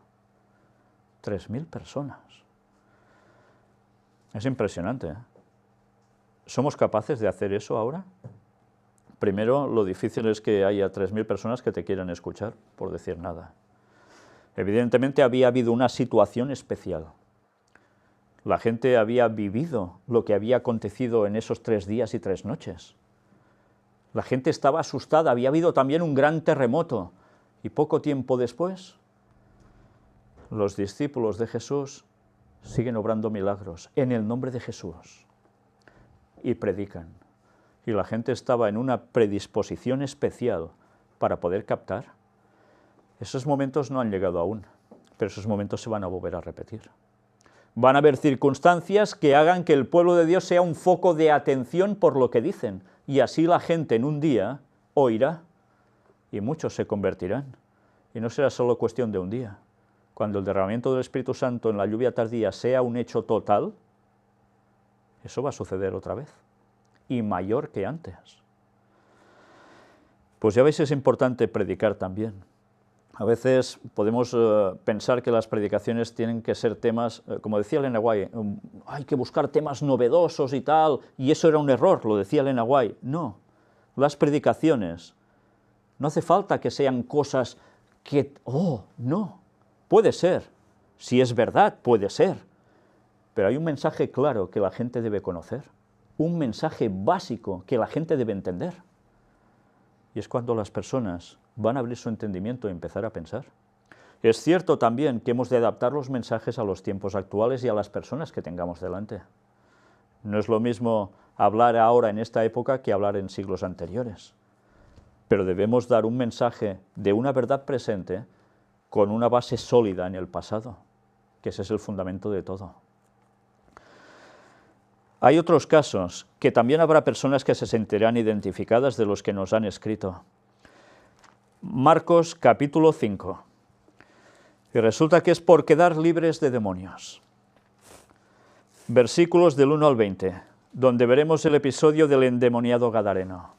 3000 personas. Es impresionante, ¿eh? ¿Somos capaces de hacer eso ahora? Primero, lo difícil es que haya 3000 personas que te quieran escuchar, por decir nada. Evidentemente había habido una situación especial. La gente había vivido lo que había acontecido en esos 3 días y 3 noches. La gente estaba asustada, había habido también un gran terremoto. Y poco tiempo después, los discípulos de Jesús siguen obrando milagros en el nombre de Jesús y predican. Y la gente estaba en una predisposición especial para poder captar. Esos momentos no han llegado aún, pero esos momentos se van a volver a repetir. Van a haber circunstancias que hagan que el pueblo de Dios sea un foco de atención por lo que dicen, y así la gente en un día oirá, y muchos se convertirán. Y no será solo cuestión de un día. Cuando el derramamiento del Espíritu Santo en la lluvia tardía sea un hecho total, eso va a suceder otra vez, y mayor que antes. Pues ya veis, es importante predicar también. A veces podemos pensar que las predicaciones tienen que ser temas, como decía Elena White, hay que buscar temas novedosos y tal, y eso era un error, lo decía Elena White. No, las predicaciones, no hace falta que sean cosas que, no, puede ser, si es verdad, puede ser, pero hay un mensaje claro que la gente debe conocer, un mensaje básico que la gente debe entender. Y es cuando las personas van a abrir su entendimiento y empezar a pensar. Es cierto también que hemos de adaptar los mensajes a los tiempos actuales y a las personas que tengamos delante. No es lo mismo hablar ahora en esta época que hablar en siglos anteriores. Pero debemos dar un mensaje de una verdad presente con una base sólida en el pasado, que ese es el fundamento de todo. Hay otros casos que también habrá personas que se sentirán identificadas de los que nos han escrito. Marcos capítulo 5. Y resulta que es por quedar libres de demonios. Versículos del 1 al 20, donde veremos el episodio del endemoniado gadareno.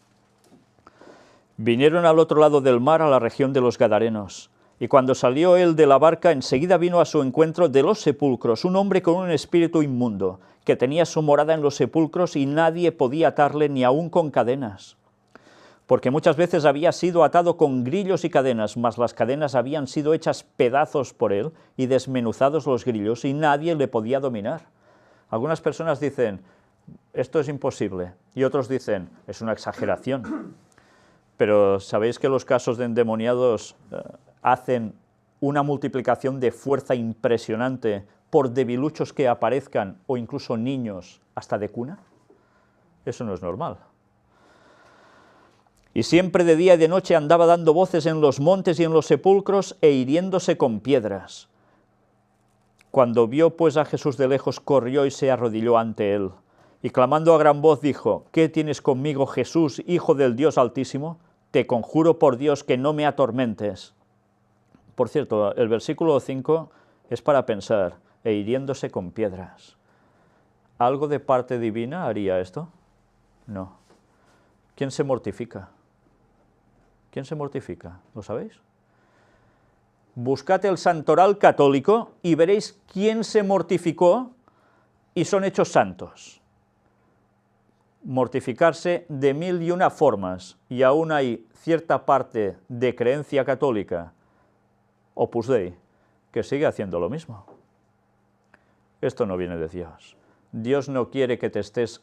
Vinieron al otro lado del mar, a la región de los Gadarenos, y cuando salió él de la barca, enseguida vino a su encuentro de los sepulcros un hombre con un espíritu inmundo, que tenía su morada en los sepulcros y nadie podía atarle ni aun con cadenas. Porque muchas veces había sido atado con grillos y cadenas, mas las cadenas habían sido hechas pedazos por él y desmenuzados los grillos y nadie le podía dominar. Algunas personas dicen, esto es imposible, y otros dicen, es una exageración. Pero ¿sabéis que los casos de endemoniados hacen una multiplicación de fuerza impresionante por debiluchos que aparezcan, o incluso niños hasta de cuna? Eso no es normal. Y siempre de día y de noche andaba dando voces en los montes y en los sepulcros e hiriéndose con piedras. Cuando vio pues a Jesús de lejos, corrió y se arrodilló ante él. y clamando a gran voz dijo: ¿Qué tienes conmigo, Jesús, Hijo del Dios Altísimo? Te conjuro por Dios que no me atormentes. Por cierto, el versículo 5 es para pensar: e hiriéndose con piedras. ¿Algo de parte divina haría esto? No. ¿Quién se mortifica? ¿Quién se mortifica? ¿Lo sabéis? Buscad el santoral católico y veréis quién se mortificó y son hechos santos. Mortificarse de 1001 formas, y aún hay cierta parte de creencia católica, Opus Dei, que sigue haciendo lo mismo. Esto no viene de Dios. Dios no quiere que te estés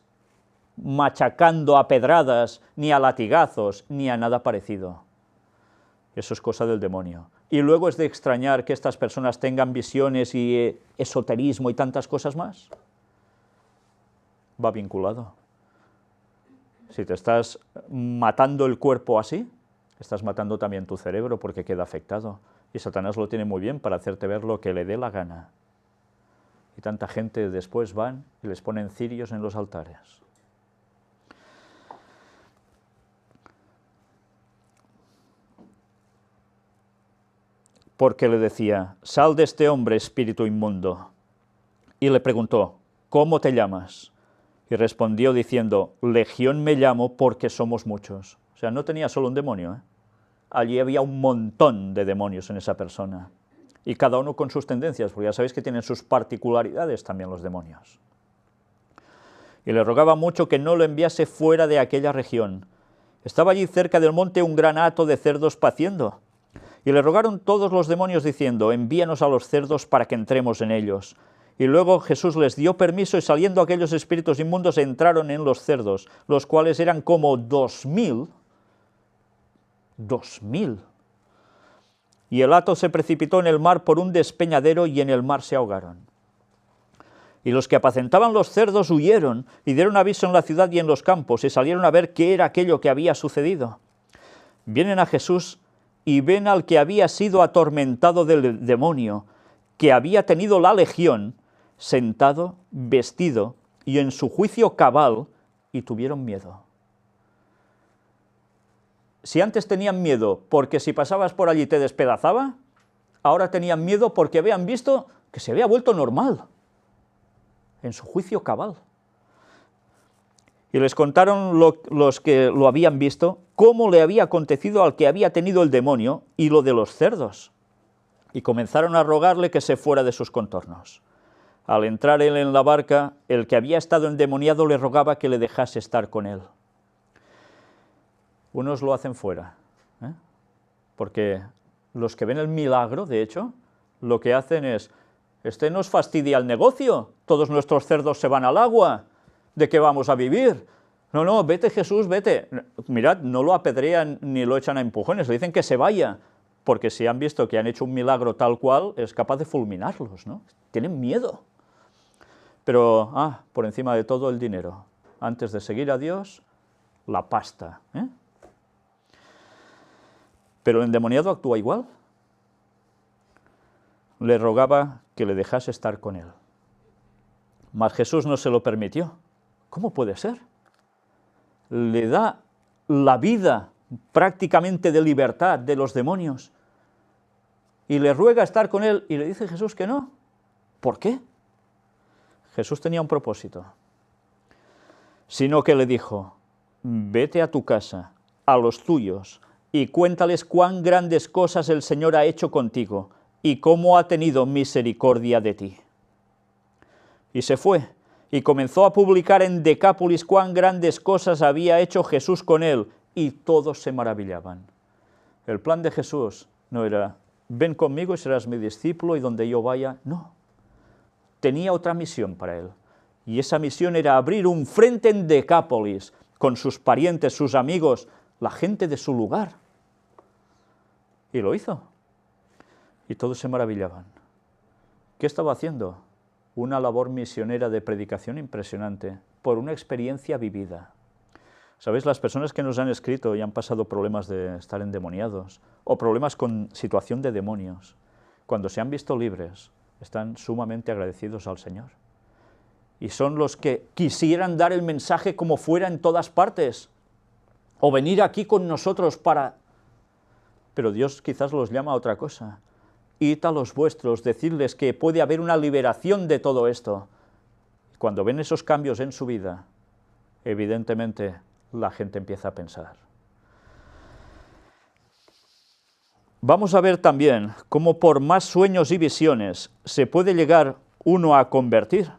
machacando a pedradas, ni a latigazos, ni a nada parecido. Eso es cosa del demonio. Y luego es de extrañar que estas personas tengan visiones y esoterismo y tantas cosas más. Va vinculado. Si te estás matando el cuerpo así, estás matando también tu cerebro porque queda afectado. Y Satanás lo tiene muy bien para hacerte ver lo que le dé la gana. Y tanta gente después van y les ponen cirios en los altares. Porque le decía: sal de este hombre, espíritu inmundo. Y le preguntó: ¿cómo te llamas? Y respondió diciendo: Legión me llamo porque somos muchos. O sea, no tenía solo un demonio, ¿eh? Allí había un montón de demonios en esa persona. Y cada uno con sus tendencias, porque ya sabéis que tienen sus particularidades también los demonios. Y le rogaba mucho que no lo enviase fuera de aquella región. Estaba allí cerca del monte un gran hato de cerdos paciendo. Y le rogaron todos los demonios diciendo: envíanos a los cerdos para que entremos en ellos. Y luego Jesús les dio permiso, y saliendo aquellos espíritus inmundos entraron en los cerdos, los cuales eran como 2000. Y el hato se precipitó en el mar por un despeñadero, y en el mar se ahogaron. Y los que apacentaban los cerdos huyeron, y dieron aviso en la ciudad y en los campos, y salieron a ver qué era aquello que había sucedido. Vienen a Jesús y ven al que había sido atormentado del demonio, que había tenido la legión, sentado, vestido, y en su juicio cabal, y tuvieron miedo. Si antes tenían miedo porque si pasabas por allí te despedazaba, ahora tenían miedo porque habían visto que se había vuelto normal, en su juicio cabal. Y les contaron los que lo habían visto, cómo le había acontecido al que había tenido el demonio y lo de los cerdos. Y comenzaron a rogarle que se fuera de sus contornos. Al entrar él en la barca, el que había estado endemoniado le rogaba que le dejase estar con él. Unos lo hacen fuera, ¿eh? Porque los que ven el milagro, de hecho, lo que hacen es: este nos fastidia el negocio, todos nuestros cerdos se van al agua, ¿de qué vamos a vivir? No, no, vete Jesús, vete. Mirad, no lo apedrean ni lo echan a empujones, le dicen que se vaya, porque si han visto que han hecho un milagro tal cual, es capaz de fulminarlos, ¿no? Tienen miedo. Pero, por encima de todo, el dinero. Antes de seguir a Dios, la pasta, ¿eh? Pero el endemoniado actúa igual. Le rogaba que le dejase estar con él. Mas Jesús no se lo permitió. ¿Cómo puede ser? Le da la vida prácticamente de libertad de los demonios y le ruega estar con él, y le dice Jesús que no. ¿Por qué? Jesús tenía un propósito. Sino que le dijo: vete a tu casa, a los tuyos, y cuéntales cuán grandes cosas el Señor ha hecho contigo, y cómo ha tenido misericordia de ti. Y se fue, y comenzó a publicar en Decápolis cuán grandes cosas había hecho Jesús con él, y todos se maravillaban. El plan de Jesús no era: ven conmigo y serás mi discípulo, y donde yo vaya, no. Tenía otra misión para él, y esa misión era abrir un frente en Decápolis, con sus parientes, sus amigos, la gente de su lugar. Y lo hizo. Y todos se maravillaban. ¿Qué estaba haciendo? Una labor misionera de predicación impresionante, por una experiencia vivida. ¿Sabéis? Las personas que nos han escrito y han pasado problemas de estar endemoniados, o problemas con situación de demonios, cuando se han visto libres, están sumamente agradecidos al Señor. y son los que quisieran dar el mensaje como fuera en todas partes, o venir aquí con nosotros para... Pero Dios quizás los llama a otra cosa. Id a los vuestros, decirles que puede haber una liberación de todo esto. Cuando ven esos cambios en su vida, evidentemente la gente empieza a pensar. Vamos a ver también cómo por más sueños y visiones se puede llegar uno a convertir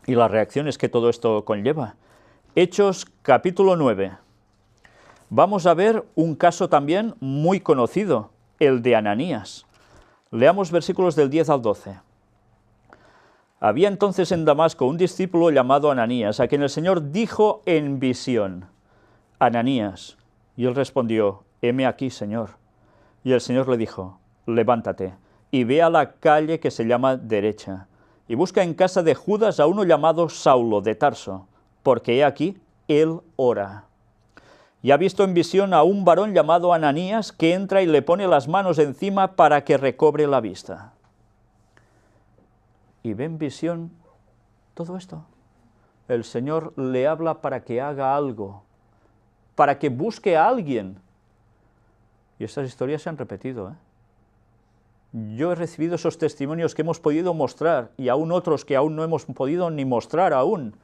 y las reacciones que todo esto conlleva. Hechos capítulo 9. Vamos a ver un caso también muy conocido, el de Ananías. Leamos versículos del 10 al 12. Había entonces en Damasco un discípulo llamado Ananías, a quien el Señor dijo en visión: Ananías. Y él respondió: heme aquí, Señor. Y el Señor le dijo: levántate, y ve a la calle que se llama Derecha, y busca en casa de Judas a uno llamado Saulo de Tarso, porque he aquí, él ora. Y ha visto en visión a un varón llamado Ananías, que entra y le pone las manos encima para que recobre la vista. Y ve en visión todo esto. El Señor le habla para que haga algo, para que busque a alguien. Y estas historias se han repetido, Yo he recibido esos testimonios que hemos podido mostrar, y aún otros que aún no hemos podido ni mostrar aún,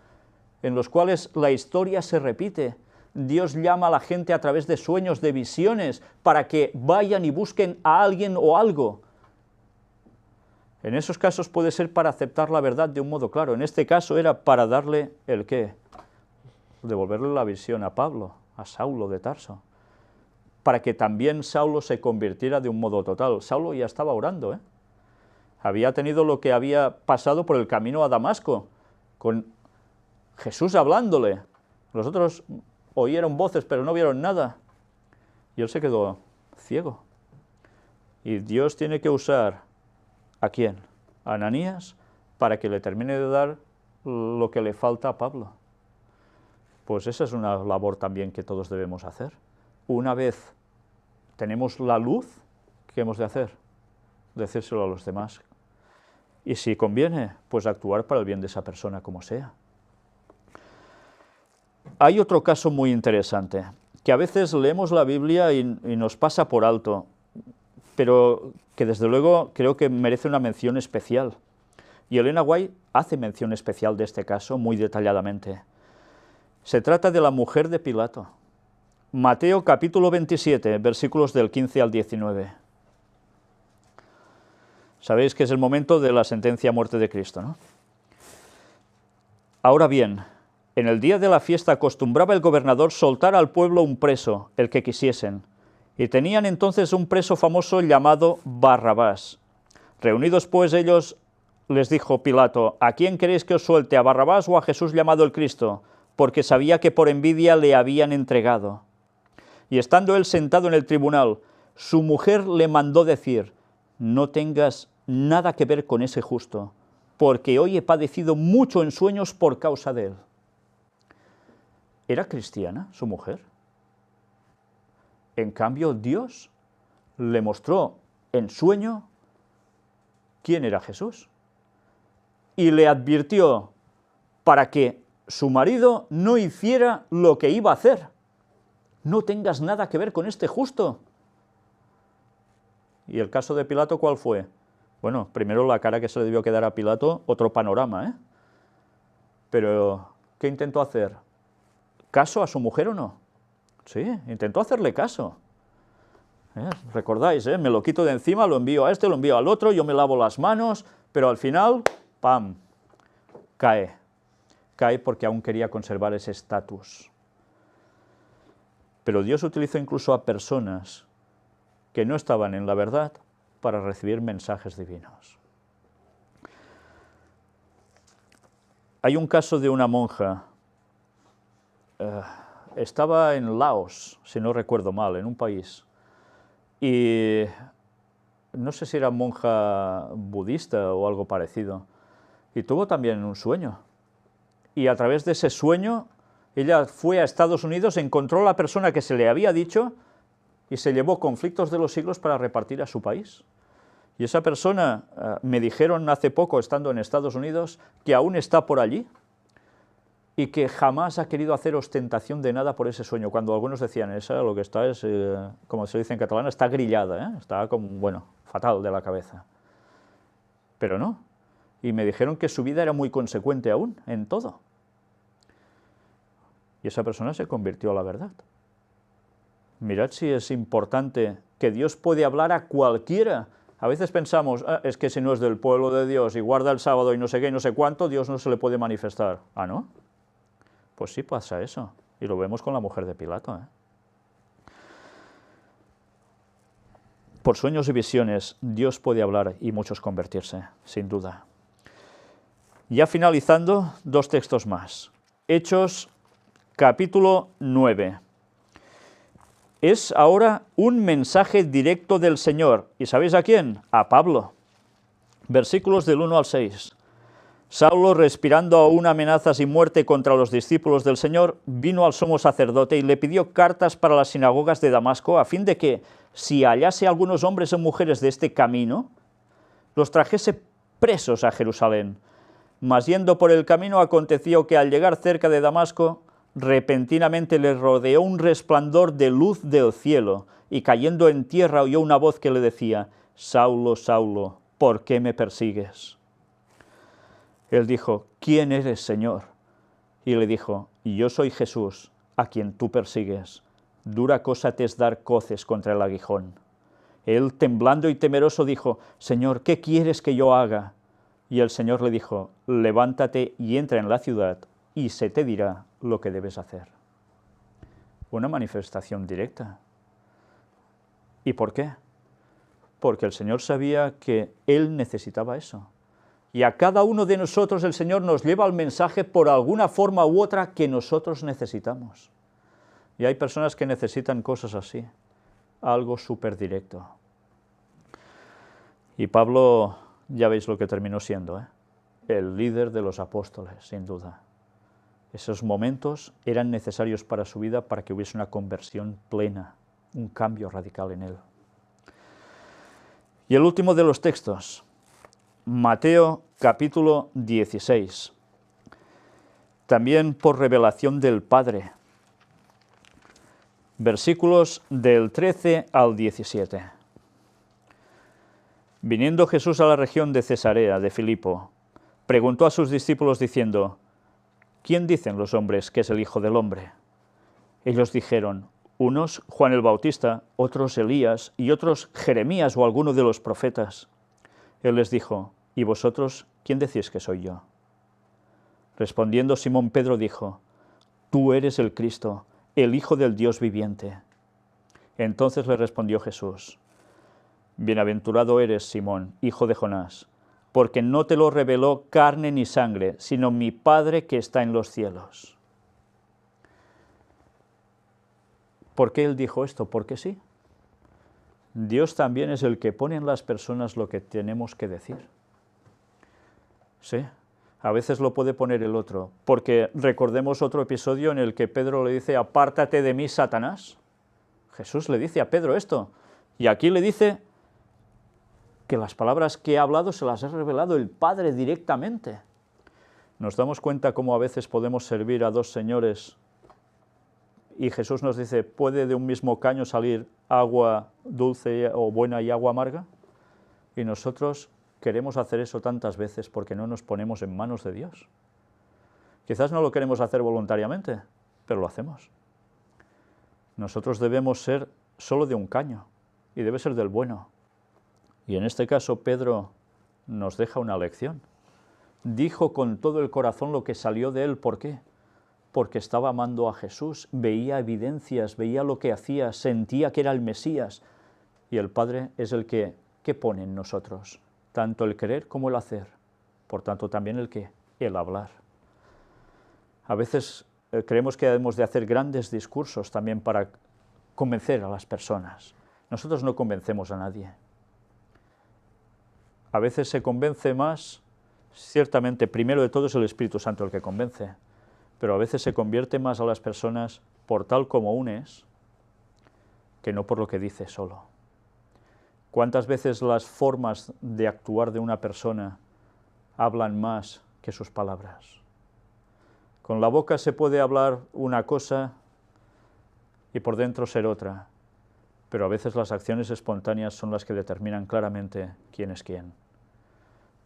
en los cuales la historia se repite. Dios llama a la gente a través de sueños, de visiones, para que vayan y busquen a alguien o algo. En esos casos puede ser para aceptar la verdad de un modo claro. En este caso era para darle ¿el qué? Devolverle la visión a Pablo, a Saulo de Tarso, para que también Saulo se convirtiera de un modo total. Saulo ya estaba orando, Había tenido lo que había pasado por el camino a Damasco, con Jesús hablándole. Los otros oyeron voces, pero no vieron nada. Y él se quedó ciego. Y Dios tiene que usar, ¿a quién? A Ananías, para que le termine de dar lo que le falta a Pablo. Pues esa es una labor también que todos debemos hacer. Una vez tenemos la luz, ¿qué hemos de hacer? Decírselo a los demás. Y si conviene, pues actuar para el bien de esa persona como sea. Hay otro caso muy interesante, que a veces leemos la Biblia y nos pasa por alto, pero que desde luego creo que merece una mención especial. Y Elena White hace mención especial de este caso muy detalladamente. Se trata de la mujer de Pilato. Mateo capítulo 27, versículos del 15 al 19. Sabéis que es el momento de la sentencia a muerte de Cristo, ¿no? Ahora bien, en el día de la fiesta acostumbraba el gobernador soltar al pueblo un preso, el que quisiesen, y tenían entonces un preso famoso llamado Barrabás. Reunidos pues ellos, les dijo Pilato: ¿a quién queréis que os suelte, a Barrabás o a Jesús llamado el Cristo? Porque sabía que por envidia le habían entregado. Y estando él sentado en el tribunal, su mujer le mandó decir: no tengas nada que ver con ese justo, porque hoy he padecido mucho en sueños por causa de él. ¿Era cristiana su mujer? En cambio, Dios le mostró en sueño quién era Jesús. Y le advirtió para que su marido no hiciera lo que iba a hacer. No tengas nada que ver con este justo. ¿Y el caso de Pilato cuál fue? Bueno, primero la cara que se le debió quedar a Pilato, otro panorama, Pero, ¿qué intentó hacer? ¿Caso a su mujer o no? Sí, intentó hacerle caso. Recordáis, me lo quito de encima, lo envío a este, lo envío al otro, yo me lavo las manos, pero al final, ¡pam!, cae. Cae porque aún quería conservar ese estatus. Pero Dios utilizó incluso a personas que no estaban en la verdad para recibir mensajes divinos. Hay un caso de una monja, estaba en Laos, si no recuerdo mal, en un país, y no sé si era monja budista o algo parecido, y tuvo también un sueño, y a través de ese sueño ella fue a Estados Unidos, encontró a la persona que se le había dicho y se llevó conflictos de los siglos para repartir a su país. Y esa persona, me dijeron hace poco, estando en Estados Unidos, que aún está por allí y que jamás ha querido hacer ostentación de nada por ese sueño, cuando algunos decían, esa lo que está es, como se dice en catalán, está grillada, está como, bueno, fatal de la cabeza. Pero no, y me dijeron que su vida era muy consecuente aún, en todo. Y esa persona se convirtió a la verdad. Mirad si es importante que Dios puede hablar a cualquiera. A veces pensamos, es que si no es del pueblo de Dios y guarda el sábado y no sé qué y no sé cuánto, Dios no se le puede manifestar. ¿Ah, no? Pues sí pasa eso, y lo vemos con la mujer de Pilato. Por sueños y visiones, Dios puede hablar y muchos convertirse, sin duda. Ya finalizando, 2 textos más. Hechos, capítulo 9. Es ahora un mensaje directo del Señor. ¿Y sabéis a quién? A Pablo. Versículos del 1 al 6. Saulo, respirando aún amenazas y muerte contra los discípulos del Señor, vino al sumo sacerdote y le pidió cartas para las sinagogas de Damasco, a fin de que, si hallase algunos hombres o mujeres de este camino, los trajese presos a Jerusalén. Mas yendo por el camino, aconteció que al llegar cerca de Damasco, repentinamente le rodeó un resplandor de luz del cielo, y cayendo en tierra oyó una voz que le decía, Saulo, Saulo, ¿por qué me persigues? Él dijo, ¿quién eres, Señor? Y le dijo, yo soy Jesús, a quien tú persigues. Dura cosa te es dar coces contra el aguijón. Él, temblando y temeroso, dijo, Señor, ¿qué quieres que yo haga? Y el Señor le dijo, levántate y entra en la ciudad, y se te dirá lo que debes hacer. Una manifestación directa. ¿Y por qué? Porque el Señor sabía que él necesitaba eso. Y a cada uno de nosotros el Señor nos lleva el mensaje por alguna forma u otra que nosotros necesitamos. Y hay personas que necesitan cosas así, algo súper directo. Y Pablo, ya veis lo que terminó siendo, el líder de los apóstoles, sin duda. Esos momentos eran necesarios para su vida para que hubiese una conversión plena, un cambio radical en él. Y el último de los textos, Mateo capítulo 16, también por revelación del Padre, versículos del 13 al 17. Viniendo Jesús a la región de Cesarea de Filipo, preguntó a sus discípulos diciendo, ¿quién dicen los hombres que es el Hijo del Hombre? Ellos dijeron, unos Juan el Bautista, otros Elías y otros Jeremías o alguno de los profetas. Él les dijo, ¿y vosotros quién decís que soy yo? Respondiendo Simón Pedro dijo, tú eres el Cristo, el Hijo del Dios viviente. Entonces le respondió Jesús, bienaventurado eres, Simón, hijo de Jonás, porque no te lo reveló carne ni sangre, sino mi Padre que está en los cielos. ¿Por qué él dijo esto? Porque sí. Dios también es el que pone en las personas lo que tenemos que decir. Sí, a veces lo puede poner el otro, porque recordemos otro episodio en el que Pedro le dice, apártate de mí, Satanás. Jesús le dice a Pedro esto, y aquí le dice que las palabras que ha hablado se las ha revelado el Padre directamente. Nos damos cuenta cómo a veces podemos servir a dos señores y Jesús nos dice, ¿puede de un mismo caño salir agua dulce o buena y agua amarga? Y nosotros queremos hacer eso tantas veces porque no nos ponemos en manos de Dios. Quizás no lo queremos hacer voluntariamente, pero lo hacemos. Nosotros debemos ser solo de un caño y debe ser del bueno. Y en este caso Pedro nos deja una lección. Dijo con todo el corazón lo que salió de él. ¿Por qué? Porque estaba amando a Jesús, veía evidencias, veía lo que hacía, sentía que era el Mesías. Y el Padre es el que pone en nosotros, tanto el querer como el hacer, por tanto también el qué, el hablar. A veces creemos que debemos de hacer grandes discursos también para convencer a las personas. Nosotros no convencemos a nadie. A veces se convence más, ciertamente, primero de todo es el Espíritu Santo el que convence, pero a veces se convierte más a las personas por tal como uno es, que no por lo que dice solo. ¿Cuántas veces las formas de actuar de una persona hablan más que sus palabras? Con la boca se puede hablar una cosa y por dentro ser otra, pero a veces las acciones espontáneas son las que determinan claramente quién es quién.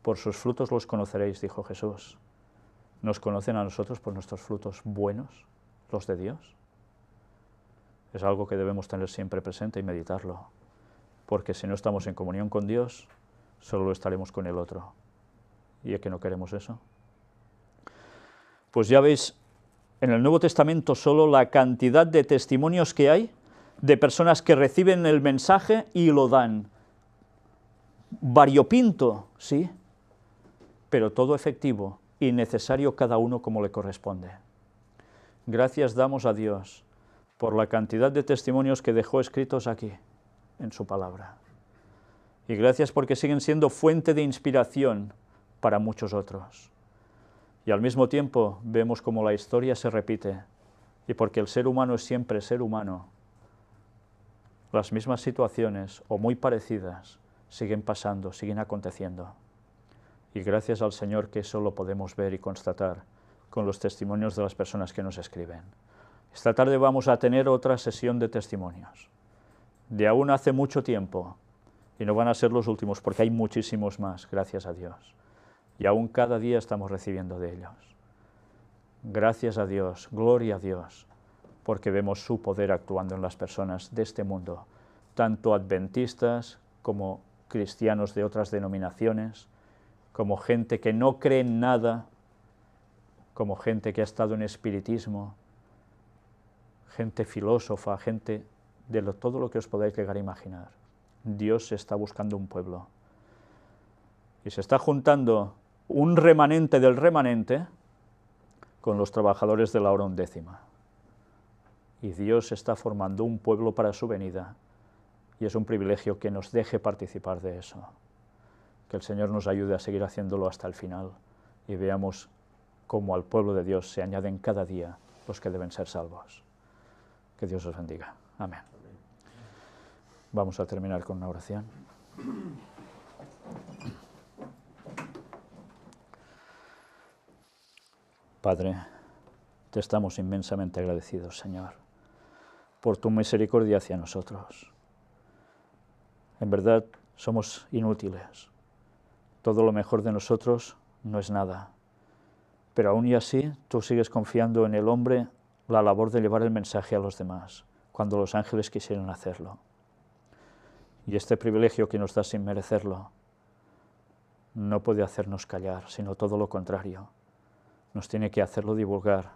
Por sus frutos los conoceréis, dijo Jesús. ¿Nos conocen a nosotros por nuestros frutos buenos, los de Dios? Es algo que debemos tener siempre presente y meditarlo, porque si no estamos en comunión con Dios, solo estaremos con el otro. ¿Y es que no queremos eso? Pues ya veis, en el Nuevo Testamento solo la cantidad de testimonios que hay de personas que reciben el mensaje y lo dan. Variopinto, sí, pero todo efectivo y necesario cada uno como le corresponde. Gracias damos a Dios por la cantidad de testimonios que dejó escritos aquí, en su palabra. Y gracias porque siguen siendo fuente de inspiración para muchos otros. Y al mismo tiempo vemos cómo la historia se repite, y porque el ser humano es siempre ser humano, las mismas situaciones, o muy parecidas, siguen pasando, siguen aconteciendo. Y gracias al Señor que eso lo podemos ver y constatar con los testimonios de las personas que nos escriben. Esta tarde vamos a tener otra sesión de testimonios, de aún hace mucho tiempo, y no van a ser los últimos, porque hay muchísimos más, gracias a Dios. Y aún cada día estamos recibiendo de ellos. Gracias a Dios, gloria a Dios, porque vemos su poder actuando en las personas de este mundo, tanto adventistas como cristianos de otras denominaciones, como gente que no cree en nada, como gente que ha estado en espiritismo, gente filósofa, gente de todo lo que os podáis llegar a imaginar. Dios está buscando un pueblo. Y se está juntando un remanente del remanente con los trabajadores de la hora undécima. Y Dios está formando un pueblo para su venida. Y es un privilegio que nos deje participar de eso. Que el Señor nos ayude a seguir haciéndolo hasta el final y veamos cómo al pueblo de Dios se añaden cada día los que deben ser salvos. Que Dios os bendiga. Amén. Vamos a terminar con una oración. Padre, te estamos inmensamente agradecidos, Señor, por tu misericordia hacia nosotros. En verdad, somos inútiles. Todo lo mejor de nosotros no es nada. Pero aún y así, tú sigues confiando en el hombre la labor de llevar el mensaje a los demás, cuando los ángeles quisieron hacerlo. Y este privilegio que nos das sin merecerlo no puede hacernos callar, sino todo lo contrario. Nos tiene que hacerlo divulgar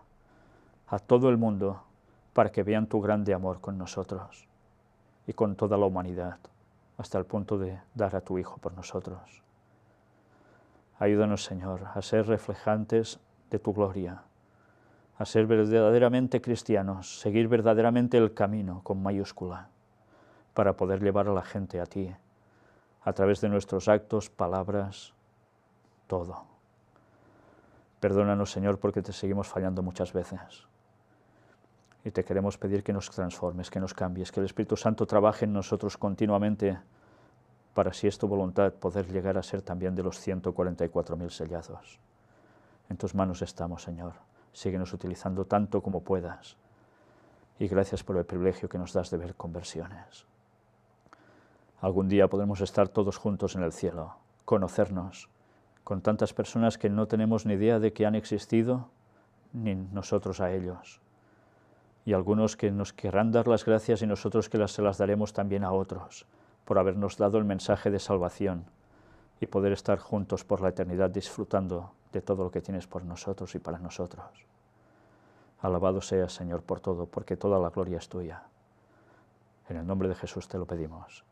a todo el mundo para que vean tu grande amor con nosotros y con toda la humanidad, hasta el punto de dar a tu Hijo por nosotros. Ayúdanos, Señor, a ser reflejantes de tu gloria, a ser verdaderamente cristianos, seguir verdaderamente el camino con mayúscula, para poder llevar a la gente a ti, a través de nuestros actos, palabras, todo. Perdónanos, Señor, porque te seguimos fallando muchas veces. Y te queremos pedir que nos transformes, que nos cambies, que el Espíritu Santo trabaje en nosotros continuamente para, si es tu voluntad, poder llegar a ser también de los 144.000 sellados. En tus manos estamos, Señor. Síguenos utilizando tanto como puedas. Y gracias por el privilegio que nos das de ver conversiones. Algún día podremos estar todos juntos en el cielo, conocernos, con tantas personas que no tenemos ni idea de que han existido, ni nosotros a ellos. Y algunos que nos querrán dar las gracias y nosotros que se las daremos también a otros, por habernos dado el mensaje de salvación y poder estar juntos por la eternidad disfrutando de todo lo que tienes por nosotros y para nosotros. Alabado seas, Señor, por todo, porque toda la gloria es tuya. En el nombre de Jesús te lo pedimos.